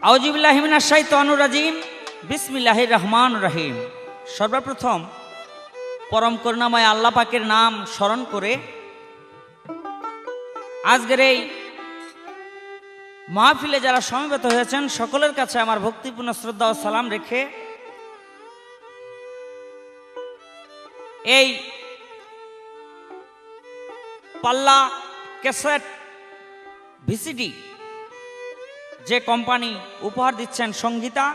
আউযুবিল্লাহি মিনাশ শাইতানির রাজিম। বিসমিল্লাহির রহমানির রহিম। সর্বপ্রথম পরম করুণাময় আল্লাহ পাকের নাম স্মরণ করে আজকের এই মাহফিলে যারা সমবেত হয়েছেন সকলের কাছে আমার ভক্তিপূর্ণ শ্রদ্ধা ও সালাম রেখে এই পাল্লা ক্যাসেট ভিসিডি যে কোম্পানি উপহার দিচ্ছেন সংগীতা,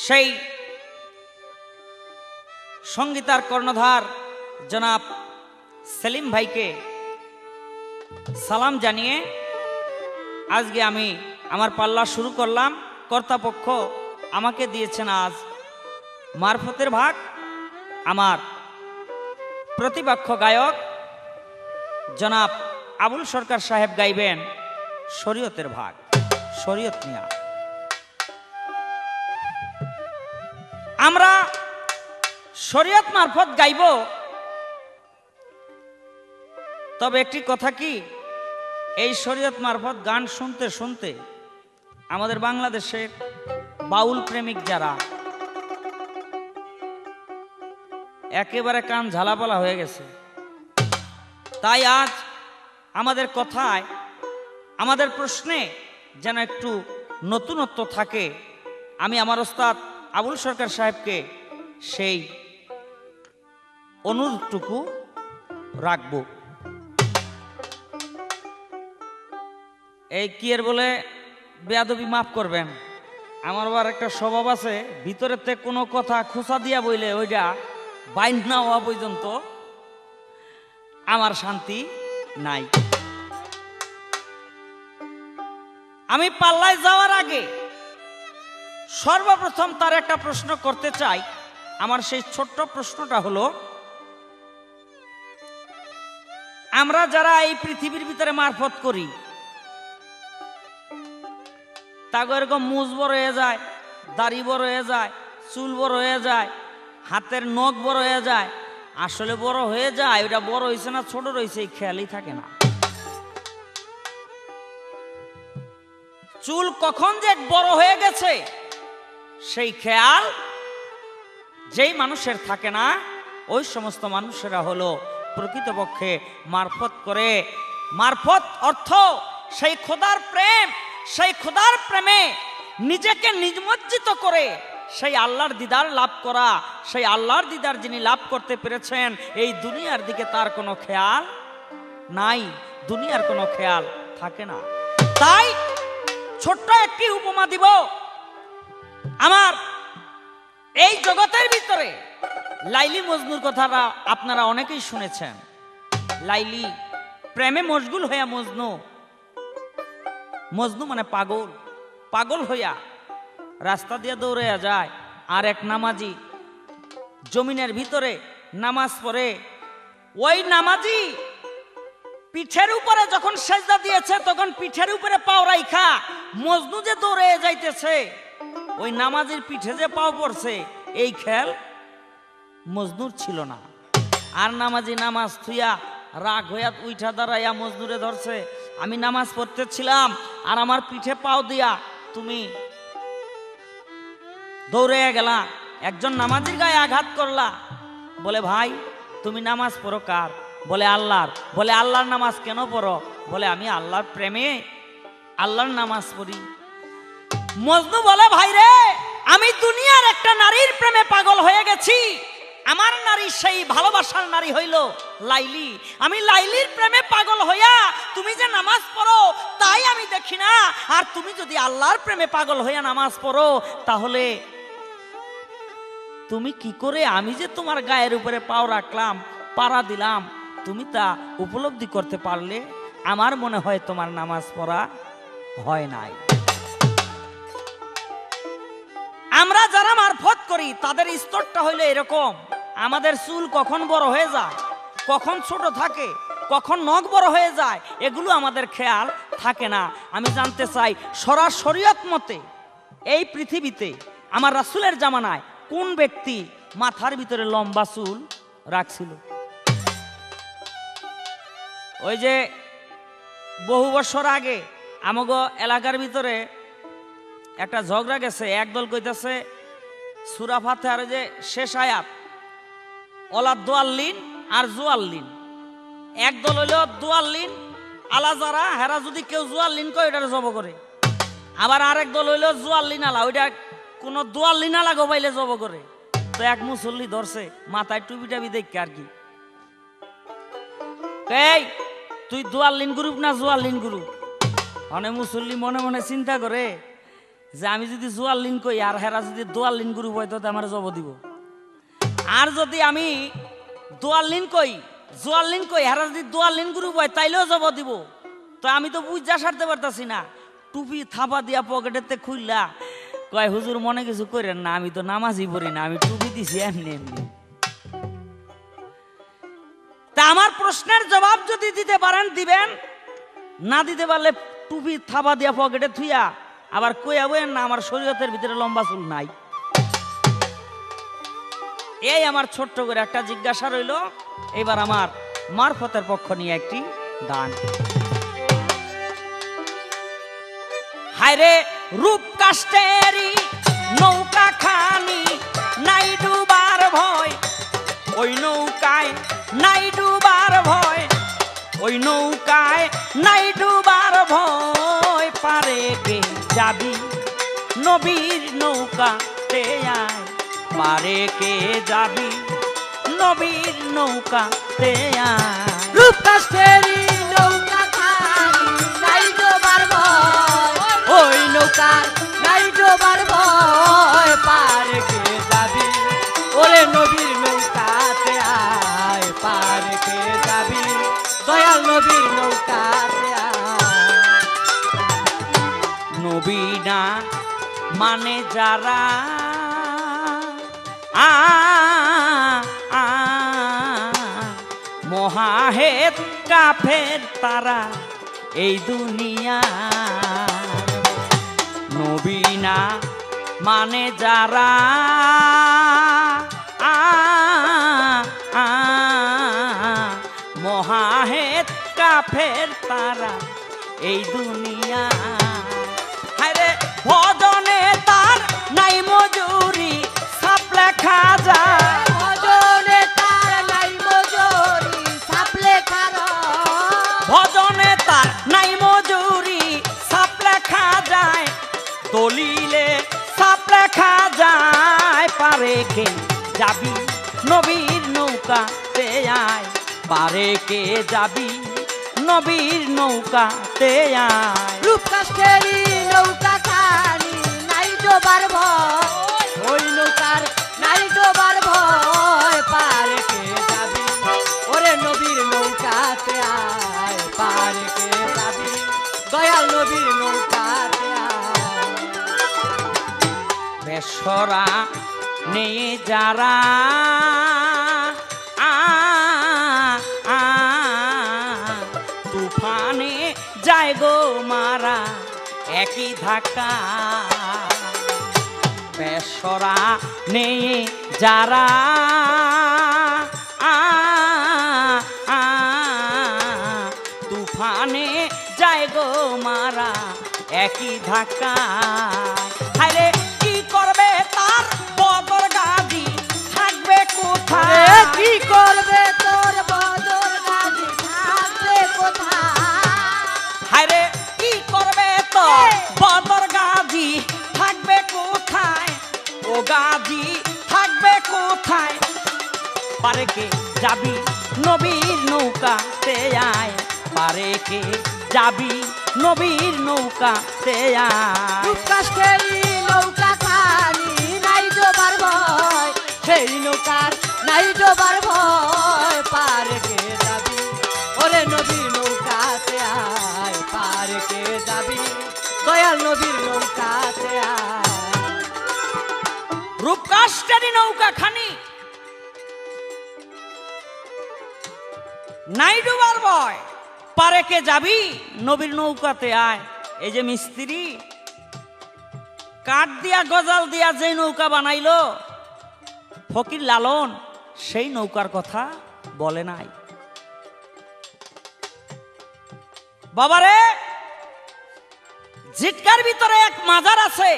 সেই সংগীতার কর্ণধার জনাব সেলিম ভাইকে সালাম জানিয়ে আজকে আমি আমার পাল্লা শুরু করলাম। কর্তাপক্ষ আমাকে দিয়েছেন আজ মারফতের ভাগ। আমার প্রতিপক্ষ গায়ক জনাব আবুল সরকার সাহেব গাইবেন শরীয়তের ভাগ, শরীয়ত নিয়া। আমরা শরীয়ত মারফত গাইব, তবে একটি কথা কি, এই শরীয়ত মারফত গান শুনতে শুনতে আমাদের বাংলাদেশের বাউল প্রেমিক যারা একেবারে কান ঝালাপালা হয়ে গেছে। তাই আজ আমাদের কথায়, আমাদের প্রশ্নে যেন একটু নতুনত্ব থাকে, আমি আমার ওস্তাদ আবুল সরকার সাহেবকে সেই অনুরোধটুকু রাখব। এই কি এর বলে বেয়াদবি মাফ করবেন, আমার আবার একটা স্বভাব আছে, ভিতরেতে কোনো কথা খোঁচা দিয়া বইলে ওইটা বাইন না হওয়া পর্যন্ত আমার শান্তি নাই। আমি পাল্লায় যাওয়ার আগে সর্বপ্রথম তার একটা প্রশ্ন করতে চাই। আমার সেই ছোট্ট প্রশ্নটা হলো, আমরা যারা এই পৃথিবীর ভিতরে মারফত করি, তাগো এরকম মুজ বড় হয়ে যায়, দাড়ি বড় হয়ে যায়, চুল বড় হয়ে যায়, হাতের নখ বড় হয়ে যায়, আসলে বড় হয়ে যায়, ওটা বড় হয়েছে না ছোট রয়েছে এই খেয়ালই থাকে না। চুল কখন যে বড় হয়ে গেছে সেই খেয়াল যেই মানুষের থাকে না, ওই সমস্ত মানুষেরা হলো প্রকৃতপক্ষে মারফত করে। মারফত অর্থ সেই খোদার প্রেম, সেই খোদার প্রেমে নিজেকে নিমজ্জিত করে সেই আল্লাহর দিদার লাভ করা। সেই আল্লাহর দিদার যিনি লাভ করতে পেরেছেন, এই দুনিয়ার দিকে তার কোনো খেয়াল নাই, দুনিয়ার কোনো খেয়াল থাকে না। তাই ছোট্ট একটি উপমা দিব। আমার এই জগতের ভিতরে লাইলি মজনুর কথাটা আপনারা অনেকেই শুনেছেন। লাইলি প্রেমে মশগুল হইয়া মজনু, মজনু মানে পাগল, পাগল হইয়া রাস্তা দিয়ে দৌড়াইয়া যায়। আর এক নামাজি জমিনের ভিতরে নামাজ পড়ে, ওই নামাজি পিঠের উপরে যখন সেজদা দিয়েছে তখন পিঠের উপরে পাও রাইখা মজনু যে দৌড়ে যাইতেছে, ওই নামাজির পিঠে যে পাও পড়ছে এই খেয়াল মজনুর ছিল না। আর নামাজি নামাজ থুইয়া রাগ হইয়া উইঠা দাঁড়াইয়া মজনুরে ধরছে, আমি নামাজ পড়তেছিলাম আর আমার পিঠে পাও দিয়া তুমি দৌড়ে গেলা, একজন নামাজির গায়ে আঘাত করলা। বলে ভাই তুমি নামাজ পড়ো কার? বলে আল্লাহর। বলে আল্লাহর নামাজ কেন পড়ো? বলে আমি আল্লাহর প্রেমে আল্লাহর নামাজ পড়ি। মজনু বলে ভাই রে, আমি দুনিয়ার একটা নারীর প্রেমে পাগল হয়ে গেছি। আমার নারী সেই ভালোবাসার নারী হইল লাইলি। আমি লাইলির প্রেমে পাগল হইয়া তুমি যে নামাজ পড়ো তাই আমি দেখি না। আর তুমি যদি আল্লাহর প্রেমে পাগল হইয়া নামাজ পড়ো, তাহলে তুমি কি করে আমি যে তোমার গায়ের উপরে পাও রাখলাম, পাড়া দিলাম, তুমি তা উপলব্ধি করতে পারলে? আমার মনে হয় তোমার নামাজ পড়া হয় নাই। আমরা যারা মারফত করি তাদের স্তরটা হইলো এরকম। আমাদের চুল কখন বড় হয়ে যায়, কখন ছোট থাকে, কখন নখ বড় হয়ে যায়, এগুলো আমাদের খেয়াল থাকে না। আমি জানতে চাই শরীয়ত মতে এই পৃথিবীতে আমার রাসূলের জামানায় কোন ব্যক্তি মাথার ভিতরে লম্বা চুল রাখছিল? ওই যে বহু বছর আগে আমাগো এলাকার ভিতরে একটা ঝগড়া গেছে। একদল কইতাছে সূরা ফাতিহার যে শেষ আয়াত ওলা দোয়াল্লিন আর জুয়াল্লিন, একদল হইল দোয়াল্লিন আলা যারা হেরা যদি কেউ জুয়াল্লিন কয় ওইটারে জব করে, আবার আরেক দল হইল জুয়াল্লিন আলা, ওইটা কোনো দোয়াল্লিন আলা গো পাইলে জব করে। তো এক মুসল্লি ধরছে মাথায় টুপি টাবি দেখে আর কি, এই তুই দোয়াল্লিন গ্রুপ না জুয়াল্লিন গ্রুপ? অনেক মুসল্লি মনে মনে চিন্তা করে যে আমি যদি জুয়াল্লিন কই আর হেরা যদি দোয়াল্লিন গ্রুপ হয় তো আমার জব দিব, আর যদি আমি দোয়াল্লিন কই জুয়াল্লিন কই হেরা যদি দোয়াল্লিন গ্রুপ হয় তাইলেও জব দিব। তো আমি তো বুঝা সারতে পারতাছি না, টুপি থাপা দিয়া পকেটেতে খুললা কয় হুজুর মনে কিছু করেন না, আমি তো নামাজই পড়ি না, আমি টুপি দিছি এমনি এমনি। তা আমার প্রশ্নের জবাব যদি দিতে পারেন দিবেন, না দিতে পারলে টুপি থাপা দিয়া পকেটে থুইয়া আবার কইয়া বইয়েন না আমার শরীয়তের ভিতরে লম্বা চুল নাই। এই আমার ছোট্ট করে একটা জিজ্ঞাসা রইল। এবার আমার মারফতের পক্ষ নিয়ে একটি গান। হায়রে রূপ কাষ্টেরি নৌকা খানি নাই ডুবার ভয়, ওই নৌকায় নাই ডুবার ভয়, ওই নৌকায় নাই ডুবার ভয়, পারে কে যাবি নবীর নৌকাতে আয়, পারে কে যাবি নবীর নৌকাতে আয়। রূপ কাষ্টেরি নৌকা খানি নাই ডোবার ভয়, ওই নৌকার নাই ডোবার ভয়, পার কে যাবি ওরে নবীর নৌকাতে আয়, পার কে যাবি দয়াল নবীর নৌকাতে আয়। নবী না মানে যারা মহাহেদ কাফের তারা এই দুনিয়া, নবী না মানে যারা মহাহেদ কাফের তারা এই দুনিয়া। হায়রে ভজনে তার নাই মজুরি সাপ লেখা যায়, ভজনে তার নাই মজুরি সাপ লেখা রয়, ভজনে তার নাই মজুরি সাপ লেখা যায়, দলিলে সাপ লেখা যায়, পারে কে যাবি নবীর নৌকাতে আয়, পারে কে যাবি নবীর নৌকাতে আয়। রূপ কাষ্টেরি নৌকা খানি নাই ডোবার ভয়, ওই নৌকার নাই ডোবার ভয়, পার কে যাবি ওরে নবীর নৌকাতে আয়, পার কে যাবি দয়াল নবীর নৌকাতে আয়। বেসরা নেই যারা তুফানে যায় গো মারা একই ধাক্কা, বেসরা নেই যারা তুফানে যায় গো মারা একই ধাক্কা। হায়রে কি করবে তার বদর গাজী থাকবে কোথায়, কি করবে তোর বদর গাজী থাকবে কোথায়, হায়রে কি করবে তোর বদর গাজী থাকবে কোথায়, ও গাজী থাকবে কোথায়, পারে কে যাবি নবীর নৌকাতে আয়, পারে কে যাবি নবীর নৌকাতে আয়। রূপ কাষ্টেরি নৌকা খানি নাই ডোবার ভয়, সেই নৌকার নাই ডোবার ভয়, পার কে যাবি ওরে নবীর নৌকাতে আয়, পার কে যাবি দয়াল নবীর নৌকাতে আয়। রূপকাষ্টেরি নৌকা খানি নাই ডুবার ভয়, পারে কে যাবি নবীর নৌকাতে আয়। এই যে মিস্ত্রি কাঠ দিয়া গজাল দিয়া যে নৌকা বানাইলো ফকির লালন সেই নৌকার কথা বলে নাই। বাবারে, জিটকার ভিতরে এক মাজার আছে,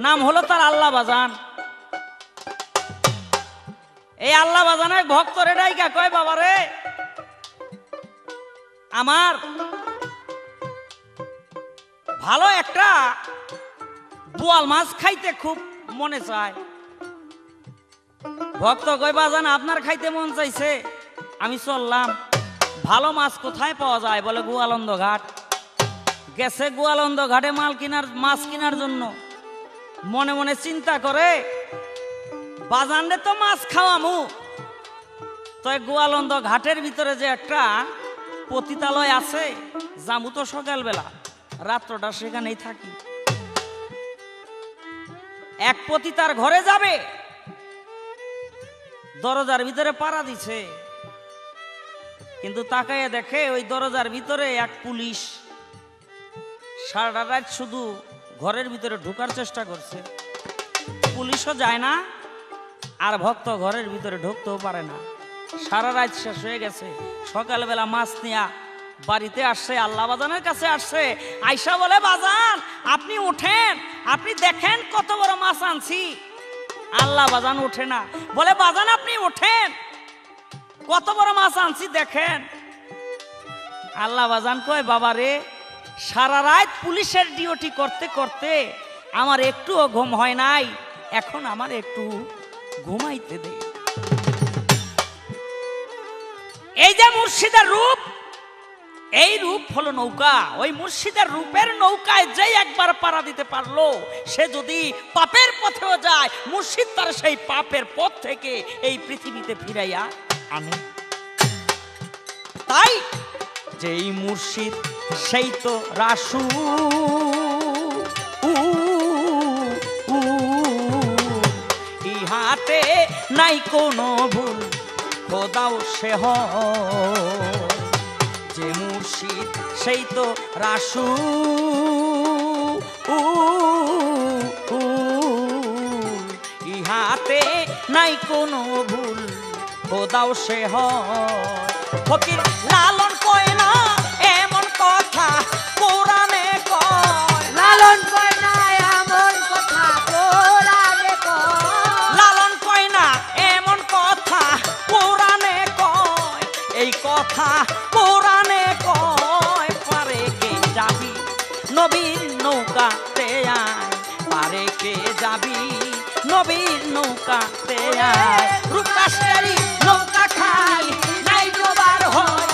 নাম হলো তার আল্লাহ বাজান। এই আল্লাহ বাজানের ভক্তরে ডাইকা কয়, বাবারে আমার ভালো একটা বোয়াল মাছ খাইতে খুব মনে চায়। ভক্ত কয়, বাজান আপনার খাইতে মন চাইছে, আমি চললাম। ভালো মাছ কোথায় পাওয়া যায়? বলে গোয়ালন্দ ঘাট। গেছে গোয়ালন্দ ঘাটে মাছ কেনার জন্য। মনে মনে চিন্তা করে, বাজানরে তো মাছ খাওয়ামু, তো গোয়ালন্দ ঘাটের ভিতরে যে একটা পতিতালয় আছে, যাবো তো সকালবেলা, রাত্রটা সেখানেই থাকি। এক পতিতার ঘরে যাবে, দরজার ভিতরে পাড়া দিছে, কিন্তু তাকাইয়া দেখে ওই দরজার ভিতরে এক পুলিশ সারা রাত শুধু ঘরের ভিতরে ঢোকার চেষ্টা করছে। পুলিশও যায় না, আর ভক্ত ঘরের ভিতরে ঢুকতেও পারে না। সারা রাত শেষ হয়ে গেছে। সকালবেলা মাছ নিয়া বাড়িতে আসছে, আল্লাহ বাজানের কাছে আসছে। আয়সা বলে, বাজান আপনি উঠেন, আপনি দেখেন কত বড় মাছ আনছি। আল্লাহ বাজান উঠে না, বলে বাজান আপনি উঠেন, কত বড় মাছ আনছি দেখেন। আল্লাহ বাজান কয়, বাবা রে, সারা রাত পুলিশের ডিউটি করতে করতে আমার একটুও ঘুম হয় নাই, এখন আমার একটু ঘুমাইতে দে। এই যে মুর্শিদের রূপ, এই রূপ হলো নৌকা। ওই মুর্শিদের রূপের নৌকায় যে একবার পাড়া দিতে পারলো, সে যদি পাপের পথেও যায়, মুর্শিদ তার সেই পাপের পথ থেকে এই পৃথিবীতে ফিরাইয়া আনে। তাই যেই মুর্শিদ সেই তো রাসূল, ইহাতে নাই কোনো ভুল, খোদাও সে হয়। যে মুর্শিদ সেই তো রাসূল, ইহাতে নাই কোনো ভুল, খোদাও সে হয়। ফকির লালন কয় না এমন কথা, কোরআনে কয়। লালন কয় না এমন কথা, কোরআনে কয়। লালন কয় না এমন কথা, কোরআনে কয়। এই কথা কোরআনে কয়। পারে কে যাবি নবীর নৌকাতে আয়, পারে কে যাবি নবীর নৌকাতে আয়। রূপকাশেরই নৌকা খাই, নাই ডোবার হয়,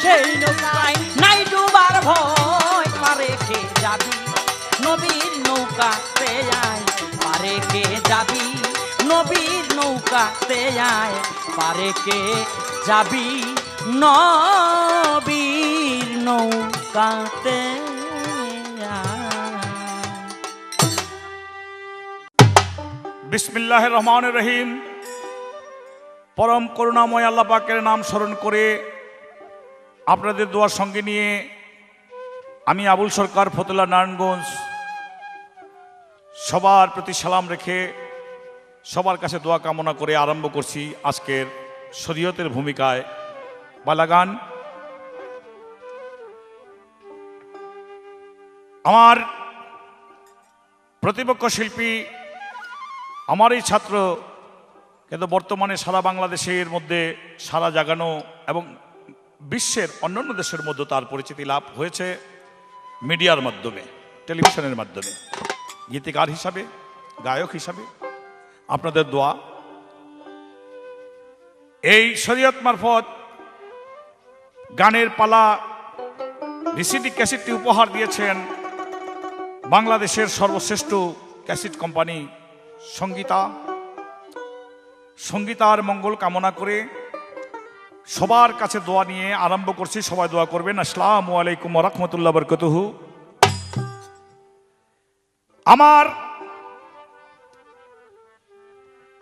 সেই নৌকায় নাই ডোবার ভয়। পারে কে যাবি নবীর নৌকাতে আয়, পারে কে যাবি নবীর নৌকাতে আয়, পারে কে যাবি নবীর নৌকাতে আয়। বিসমিল্লাহির রহমানির রহিম। পরম করুণাময় আল্লাহ পাকের নাম স্মরণ করে আপনাদের দোয়ার সঙ্গে নিয়ে আমি আবুল সরকার, ফতুল্লা, নারায়ণগঞ্জ, সবার প্রতি সালাম রেখে সবার কাছে দোয়া কামনা করে আরম্ভ করছি আজকের শরীয়তের ভূমিকায় বালাগান। আমার প্রতিপক্ষ শিল্পী আমারই ছাত্র, কিন্তু বর্তমানে সারা বাংলাদেশের মধ্যে সারা জাগানো এবং বিশ্বের অন্যান্য দেশের মধ্যে তার পরিচিতি লাভ হয়েছে মিডিয়ার মাধ্যমে, টেলিভিশনের মাধ্যমে, গীতিকার হিসাবে, গায়ক হিসাবে। আপনাদের দোয়া, এই শরীয়ত মারফত গানের পালা ভিসিডি ক্যাসেটটি উপহার দিয়েছেন বাংলাদেশের সর্বশ্রেষ্ঠ ক্যাসেট কোম্পানি সঙ্গীতার মঙ্গল কামনা করে সবার কাছে দোয়া নিয়ে আরম্ভ করছি। সবাই দোয়া করবেন। আসসালামু আলাইকুম ওয়া রাহমাতুল্লাহি ওয়া বারাকাতুহু। আমার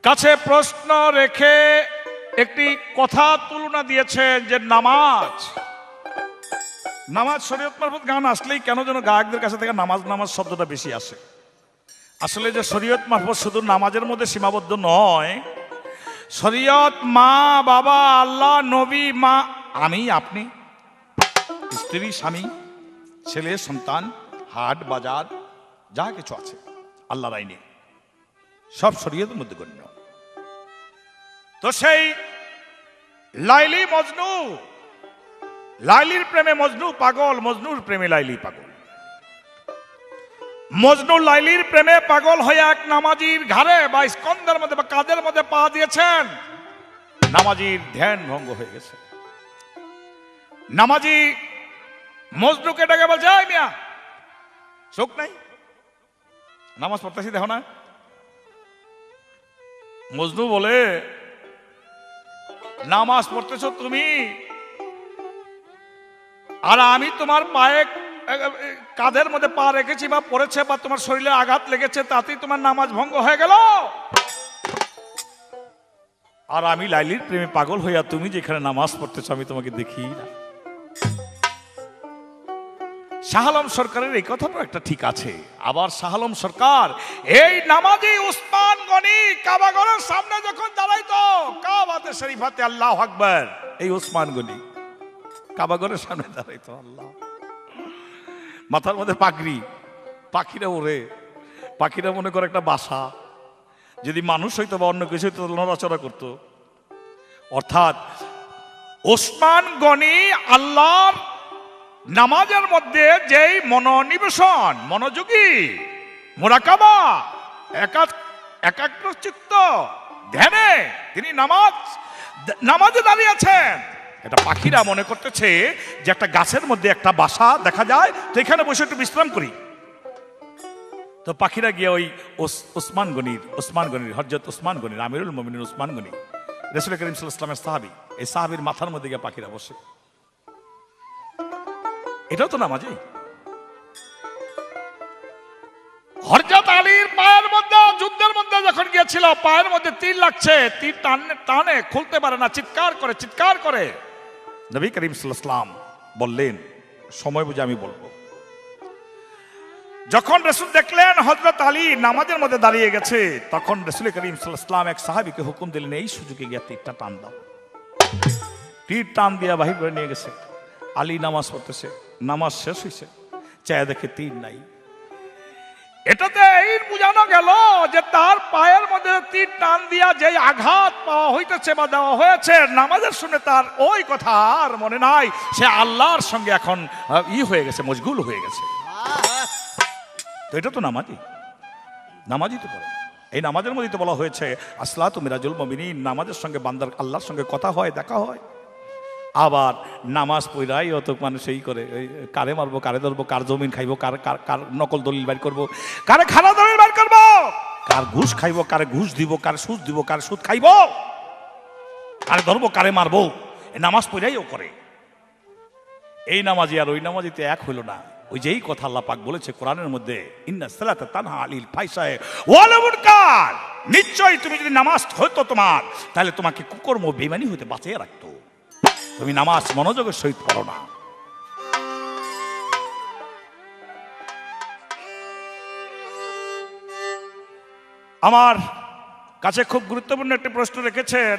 কাছে প্রশ্ন রেখে একটি কথা তুলনা দিয়েছেন যে নামাজ শরীয়ত মারফত গান আসলেই কেন যেন গায়কদের কাছে থেকে নামাজ শব্দটা বেশি আসে। আসলে যে শরীয়ত মারফত শুধু নামাজের মধ্যে সীমাবদ্ধ নয়, শরীয়ত মা, বাবা, আল্লাহ, নবী, মা, আমি, আপনি, স্ত্রী, স্বামী, ছেলে, সন্তান, হাট বাজার যা কিছু আছে আল্লাহর আইনে সব শরীয়তের মধ্যে গণ্য। তো সেই লাইলি মজনু, লাইলির প্রেমে মজনু পাগল, মজনুর প্রেমে লাইলি পাগল। মজনু লাইলির প্রেমে পাগল হয়ে এক নামাজির ঘাড়ে বা স্কন্ধের মধ্যে বা কাঁধের মধ্যে পা দিয়েছেন। নামাজির ধ্যান ভঙ্গ হয়ে গেছে। নামাজি মজনুকে ডেকে বলছে, এই মিয়া চোখ নাই, নামাজ পড়তেছি দেখো না। মজনু বলে, নামাজ পড়তেছ তুমি, আর আমি তোমার পায়ে কাঁধের মধ্যে পা রেখেছি বা পড়েছে বা তোমার শরীরে আঘাত লেগেছে, তাতেই তোমার নামাজ ভঙ্গ হয়ে গেল। আর আমি লাইলির প্রেমে পাগল হইয়া তুমি যেখানে নামাজ পড়তেছ আমি তোমাকে দেখি না। শাহ আলম সরকারের এই কথাটা একটা ঠিক আছে। আবার শাহ আলম সরকার এই নামাজি উসমান গনি কাবাগরের সামনে যখন দাঁড়াইতো, কাবাতে শরীফাতে আল্লাহু আকবার, এই উসমান গনি কাবাগরের সামনে দাঁড়াইতো, আল্লাহ, মাথার মধ্যে পাগড়ি, পাখিরা ওড়ে, পাখিরা মনে করে একটা বাসা, যদি মানুষ হইতো বা অন্য কিছু হইতো নড়াচড়া করতো। অর্থাৎ ওসমান গনি আল্লাহর নামাজের মধ্যে যেই মনোনিবেশন, মনোযোগী, মুরাকাবা, একাগ্রচিত্ত ধ্যানে তিনি নামাজে দাঁড়িয়ে আছেন। এটা পাখিরা মনে করতেছে যে একটা গাছের মধ্যে একটা বাসা দেখা যায়, তো এখানে বসে একটু বিশ্রাম করি। তো পাখিরা গিয়ে ওই ওসমান গনির হযরত ওসমান গনির, আমিরুল মুমিনিন ওসমান গনি, রাসূল করিম সাল্লাল্লাহু আলাইহি ওয়াসাল্লামের সাহাবী, এই সাহাবীর মাথার মধ্যে গিয়ে পাখিরা বসে। এটাও তো নামাজি। হযরত আলীর পায়ের মধ্যে যুদ্ধের মধ্যে যখন গিয়েছিল, পায়ের মধ্যে তীর লাগছে, তীর টানে খুলতে পারে না, চিৎকার করে নবী করিম সাল্লাল্লাহু আলাইহি ওয়াসাল্লাম বললেন, সময় বুঝে আমি বলবো। যখন রাসূল দেখলেন হযরত আলী নামাজের মধ্যে দাঁড়িয়ে গেছে, তখন রাসূল করিম সাল্লাল্লাহু আলাইহি ওয়াসাল্লাম এক সাহাবীকে হুকুম দিলেন, এই সুযোগে গিয়ে তীরটা টান দাও। তীর টান দিয়া বাহির করে নিয়ে গেছে। আলী নামাজ পড়তেছে, নামাজ শেষ হয়েছে, চায় দেখে তীর নাই। এটাতে এই বোঝানো গেল যে তার পায়ের মধ্যে তীর টান দিয়া যে আঘাত পাওয়া হইতেছে বা দেওয়া হয়েছে, নামাজের শুনে তার ওই কথা আর মনে নাই, সে আল্লাহর সঙ্গে এখন হয়ে গেছে, মশগুল হয়ে গেছে। তো এটা তো নামাজি তো করে। এই নামাজের মধ্যে তো বলা হয়েছে আসলাতু মিরাজুল মুমিনিন, নামাজের সঙ্গে বান্দার আল্লাহর সঙ্গে কথা হয়, দেখা হয়। আবার নামাজ পড়াই অত মানুষ এই করে, কারে মারবো, কারে ধরবো, কার জমিন খাইবো, কার নকল দলিল বাইর করবো, কারে খারা দলিল বাইর করবো, কার ঘুষ খাইবো, কারে ঘুষ দিব, কার সুদ দিব, কার সুদ খাইবো, কারে ধরবো, কারে মারবো, এই নামাজ পড়াইও করে। এই নামাজি আর ওই নামাজিতে এক হইল না। ওই যেই কথা আল্লাহ পাক বলেছে কোরআনের মধ্যে, ইন্নাস সালাতা তানহা আনিল ফাহশাই ওয়াল মুনকার, নিশ্চয়ই তুমি যদি নামাজ হতো তোমার, তাহলে তোমাকে কুকর্ম বেঈমানি হতে বাঁচিয়ে রাখতো। তুমি নামাজ মনোযোগের সহিত পড়ো না। আমার কাছে খুব গুরুত্বপূর্ণ একটি প্রশ্ন রেখেছেন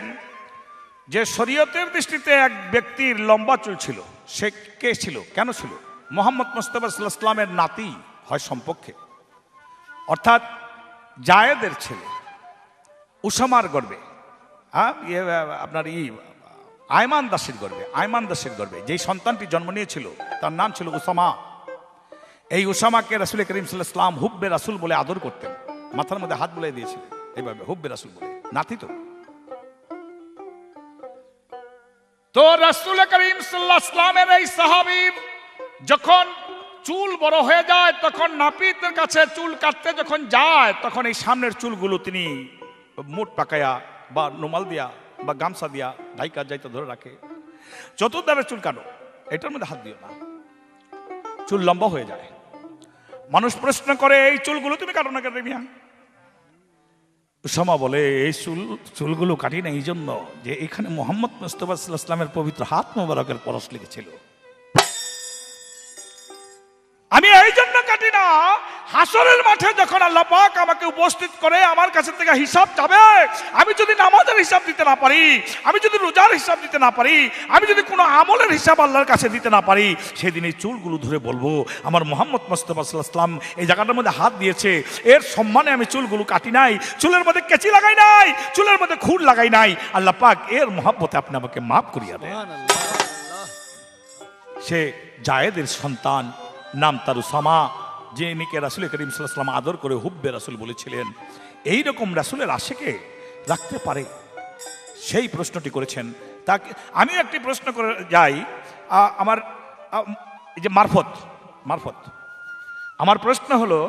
যে শরীয়তের দৃষ্টিতে এক ব্যক্তির লম্বা চুল ছিল, সে কে ছিল, কেন ছিল? মুহাম্মদ মুস্তাফা সাল্লাল্লাহু আলাইহি ওয়াসাল্লামের নাতি হয় সম্পর্কে, অর্থাৎ জায়েদের ছেলে, উসামার গর্ভে, আপনার আয়মান দাসের গর্ভে যেই সন্তানটি জন্ম নিয়েছিল তার নাম ছিল উসামা। এই উসামাকে রাসূল করিম সাল্লাল্লাহু আলাইহি ওয়াসাল্লাম হুব্বে রাসূল বলে আদর করতেন, মাথার মধ্যে হাত বুলিয়ে দিয়েছিলেন এইভাবে, হুব্বে রাসূল বলে, নাতি তো রাসূল করিম সাল্লাল্লাহু আলাইহি ওয়াসাল্লামের এই সাহাবী যখন চুল বড় হয়ে যায়, তখন নাপিতের কাছে চুল কাটতে যখন যায়, তখন এই সামনের চুলগুলো তিনি মুঠ পাকায়া বা রুমাল দিয়া বা গামছা দিয়া ঢাইকা যাইতে ধরে রাখে। চতুর্ধারে চুল কাটো, এটার মধ্যে হাত দিও না, চুল লম্বা হয়ে যায়। মানুষ প্রশ্ন করে, এই চুলগুলো তুমি কাটো না কেন মিয়া? উসামা বলে, এই চুলগুলো কাটি না এই জন্য যে এখানে মুহাম্মদ মুস্তাফা সাল্লাল্লাহু আলাইহি ওয়াসাল্লামের পবিত্র হাত মোবারকের পরশ লেগেছিল। আমি এই জন্য কাটি না, হাসরের মাঠে যখন আল্লাহ পাক আমাকে উপস্থিত করে আমার কাছে থেকে হিসাব যাবে, আমি যদি নামাজের হিসাব দিতে না পারি, আমি যদি রোজার হিসাব দিতে না পারি, আমি যদি কোনো আমলের হিসাব আল্লাহর কাছে দিতে না পারি, সেদিন এই চুলগুলো ধরে বলবো আমার মোহাম্মদ মুস্তাফা সাল্লাল্লাহু আলাইহি ওয়াসাল্লাম এই জায়গাটার মধ্যে হাত দিয়েছে, এর সম্মানে আমি চুলগুলো কাটি নাই, চুলের মধ্যে কেচি লাগাই নাই, চুলের মধ্যে খুর লাগাই নাই। আল্লাহ পাক এর মহব্বতে আপনি আমাকে মাফ করিয়া দেন। সে জায়েদের সন্তান, নাম তার উসামা, যিনিকে রাসূল করিম সাল্লাল্লাহু আলাইহি ওয়াসাল্লাম আদর করে হুব্বে রাসূল বলেছিলেন। এইরকম রাসূলের আশেকে রাখতে পারে, সেই প্রশ্নটি করেছেন। তাকে আমি একটি প্রশ্ন করে যাই, আমার এই যে মারফত আমার প্রশ্ন হলো,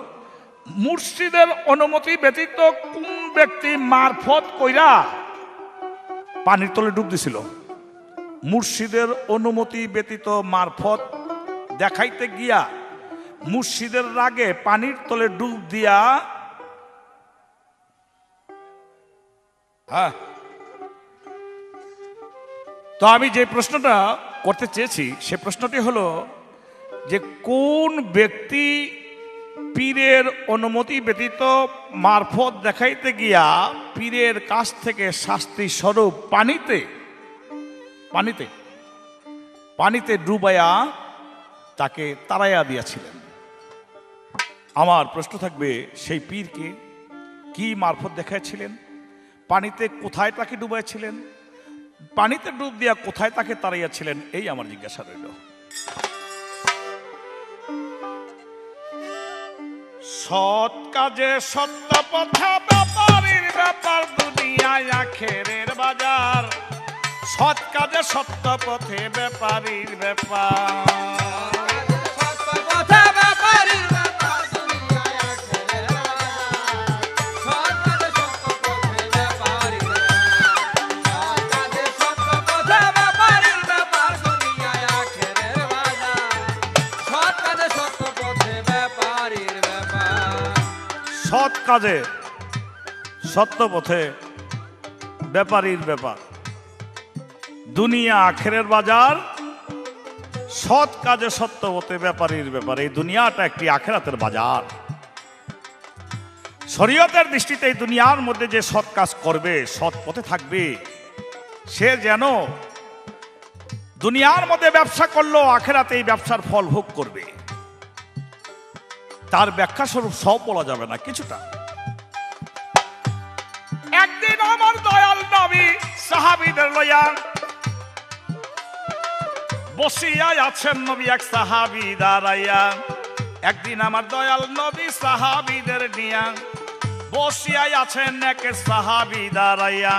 মুর্শিদের অনুমতি ব্যতীত কোন ব্যক্তি মারফত কইরা পানির তলে ডুব দিছিল? মুর্শিদের অনুমতি ব্যতীত মারফত দেখাইতে গিয়া মুর্শিদের রাগে পানির তলে ডুব দিয়া, হ্যাঁ, তো আমি যে প্রশ্নটা করতে চেয়েছি সে প্রশ্নটি হলো যে কোন ব্যক্তি পীরের অনুমতি ব্যতীত মারফত দেখাইতে গিয়া পীরের কাছ থেকে শাস্তি স্বরূপ পানিতে ডুবাইয়া তাকে তাড়াইয়া দিয়াছিলেন? আমার প্রশ্ন থাকবে, সেই পীরকে কি মারফত দেখাইছিলেন? পানিতে কোথায় তাকে ডুবাইছিলেন? পানিতে ডুব দিয়া কোথায় তাকে তাড়াইয়াছিলেন? এই আমার জিজ্ঞাসা রইল। সৎ কাজে সত্য পথে ব্যাপারীর ব্যাপার, দুনিয়ায় আখেরের বাজার। সৎ কাজে সত্য পথে ব্যাপারীর ব্যাপার, সৎ কাজে সত্য পথে ব্যাপারীর ব্যাপার, দুনিয়া আখেরের বাজার। সৎ কাজে সত্য পথে ব্যাপারীর ব্যাপার। এই দুনিয়াটা একটি আখেরাতের বাজার। শরীয়তের দৃষ্টিতে এই দুনিয়ার মধ্যে যে সৎ কাজ করবে, সৎ পথে থাকবে, সে যেন দুনিয়ার মধ্যে ব্যবসা করলো, আখেরাতে এই ব্যবসার ফল ভোগ করবে। তার ব্যাখ্যা স্বরূপ সব বলা যাবে না, কিছুটা। একদিন আমার দয়াল নবী সাহাবীদের লইয়া বসিয়া আছেন, নবী এক সাহাবী দাঁড়াইয়া। একদিন আমার দয়াল নবী সাহাবীদের নিয়া বসিয়া আছেন, এক সাহাবী দাঁড়াইয়া।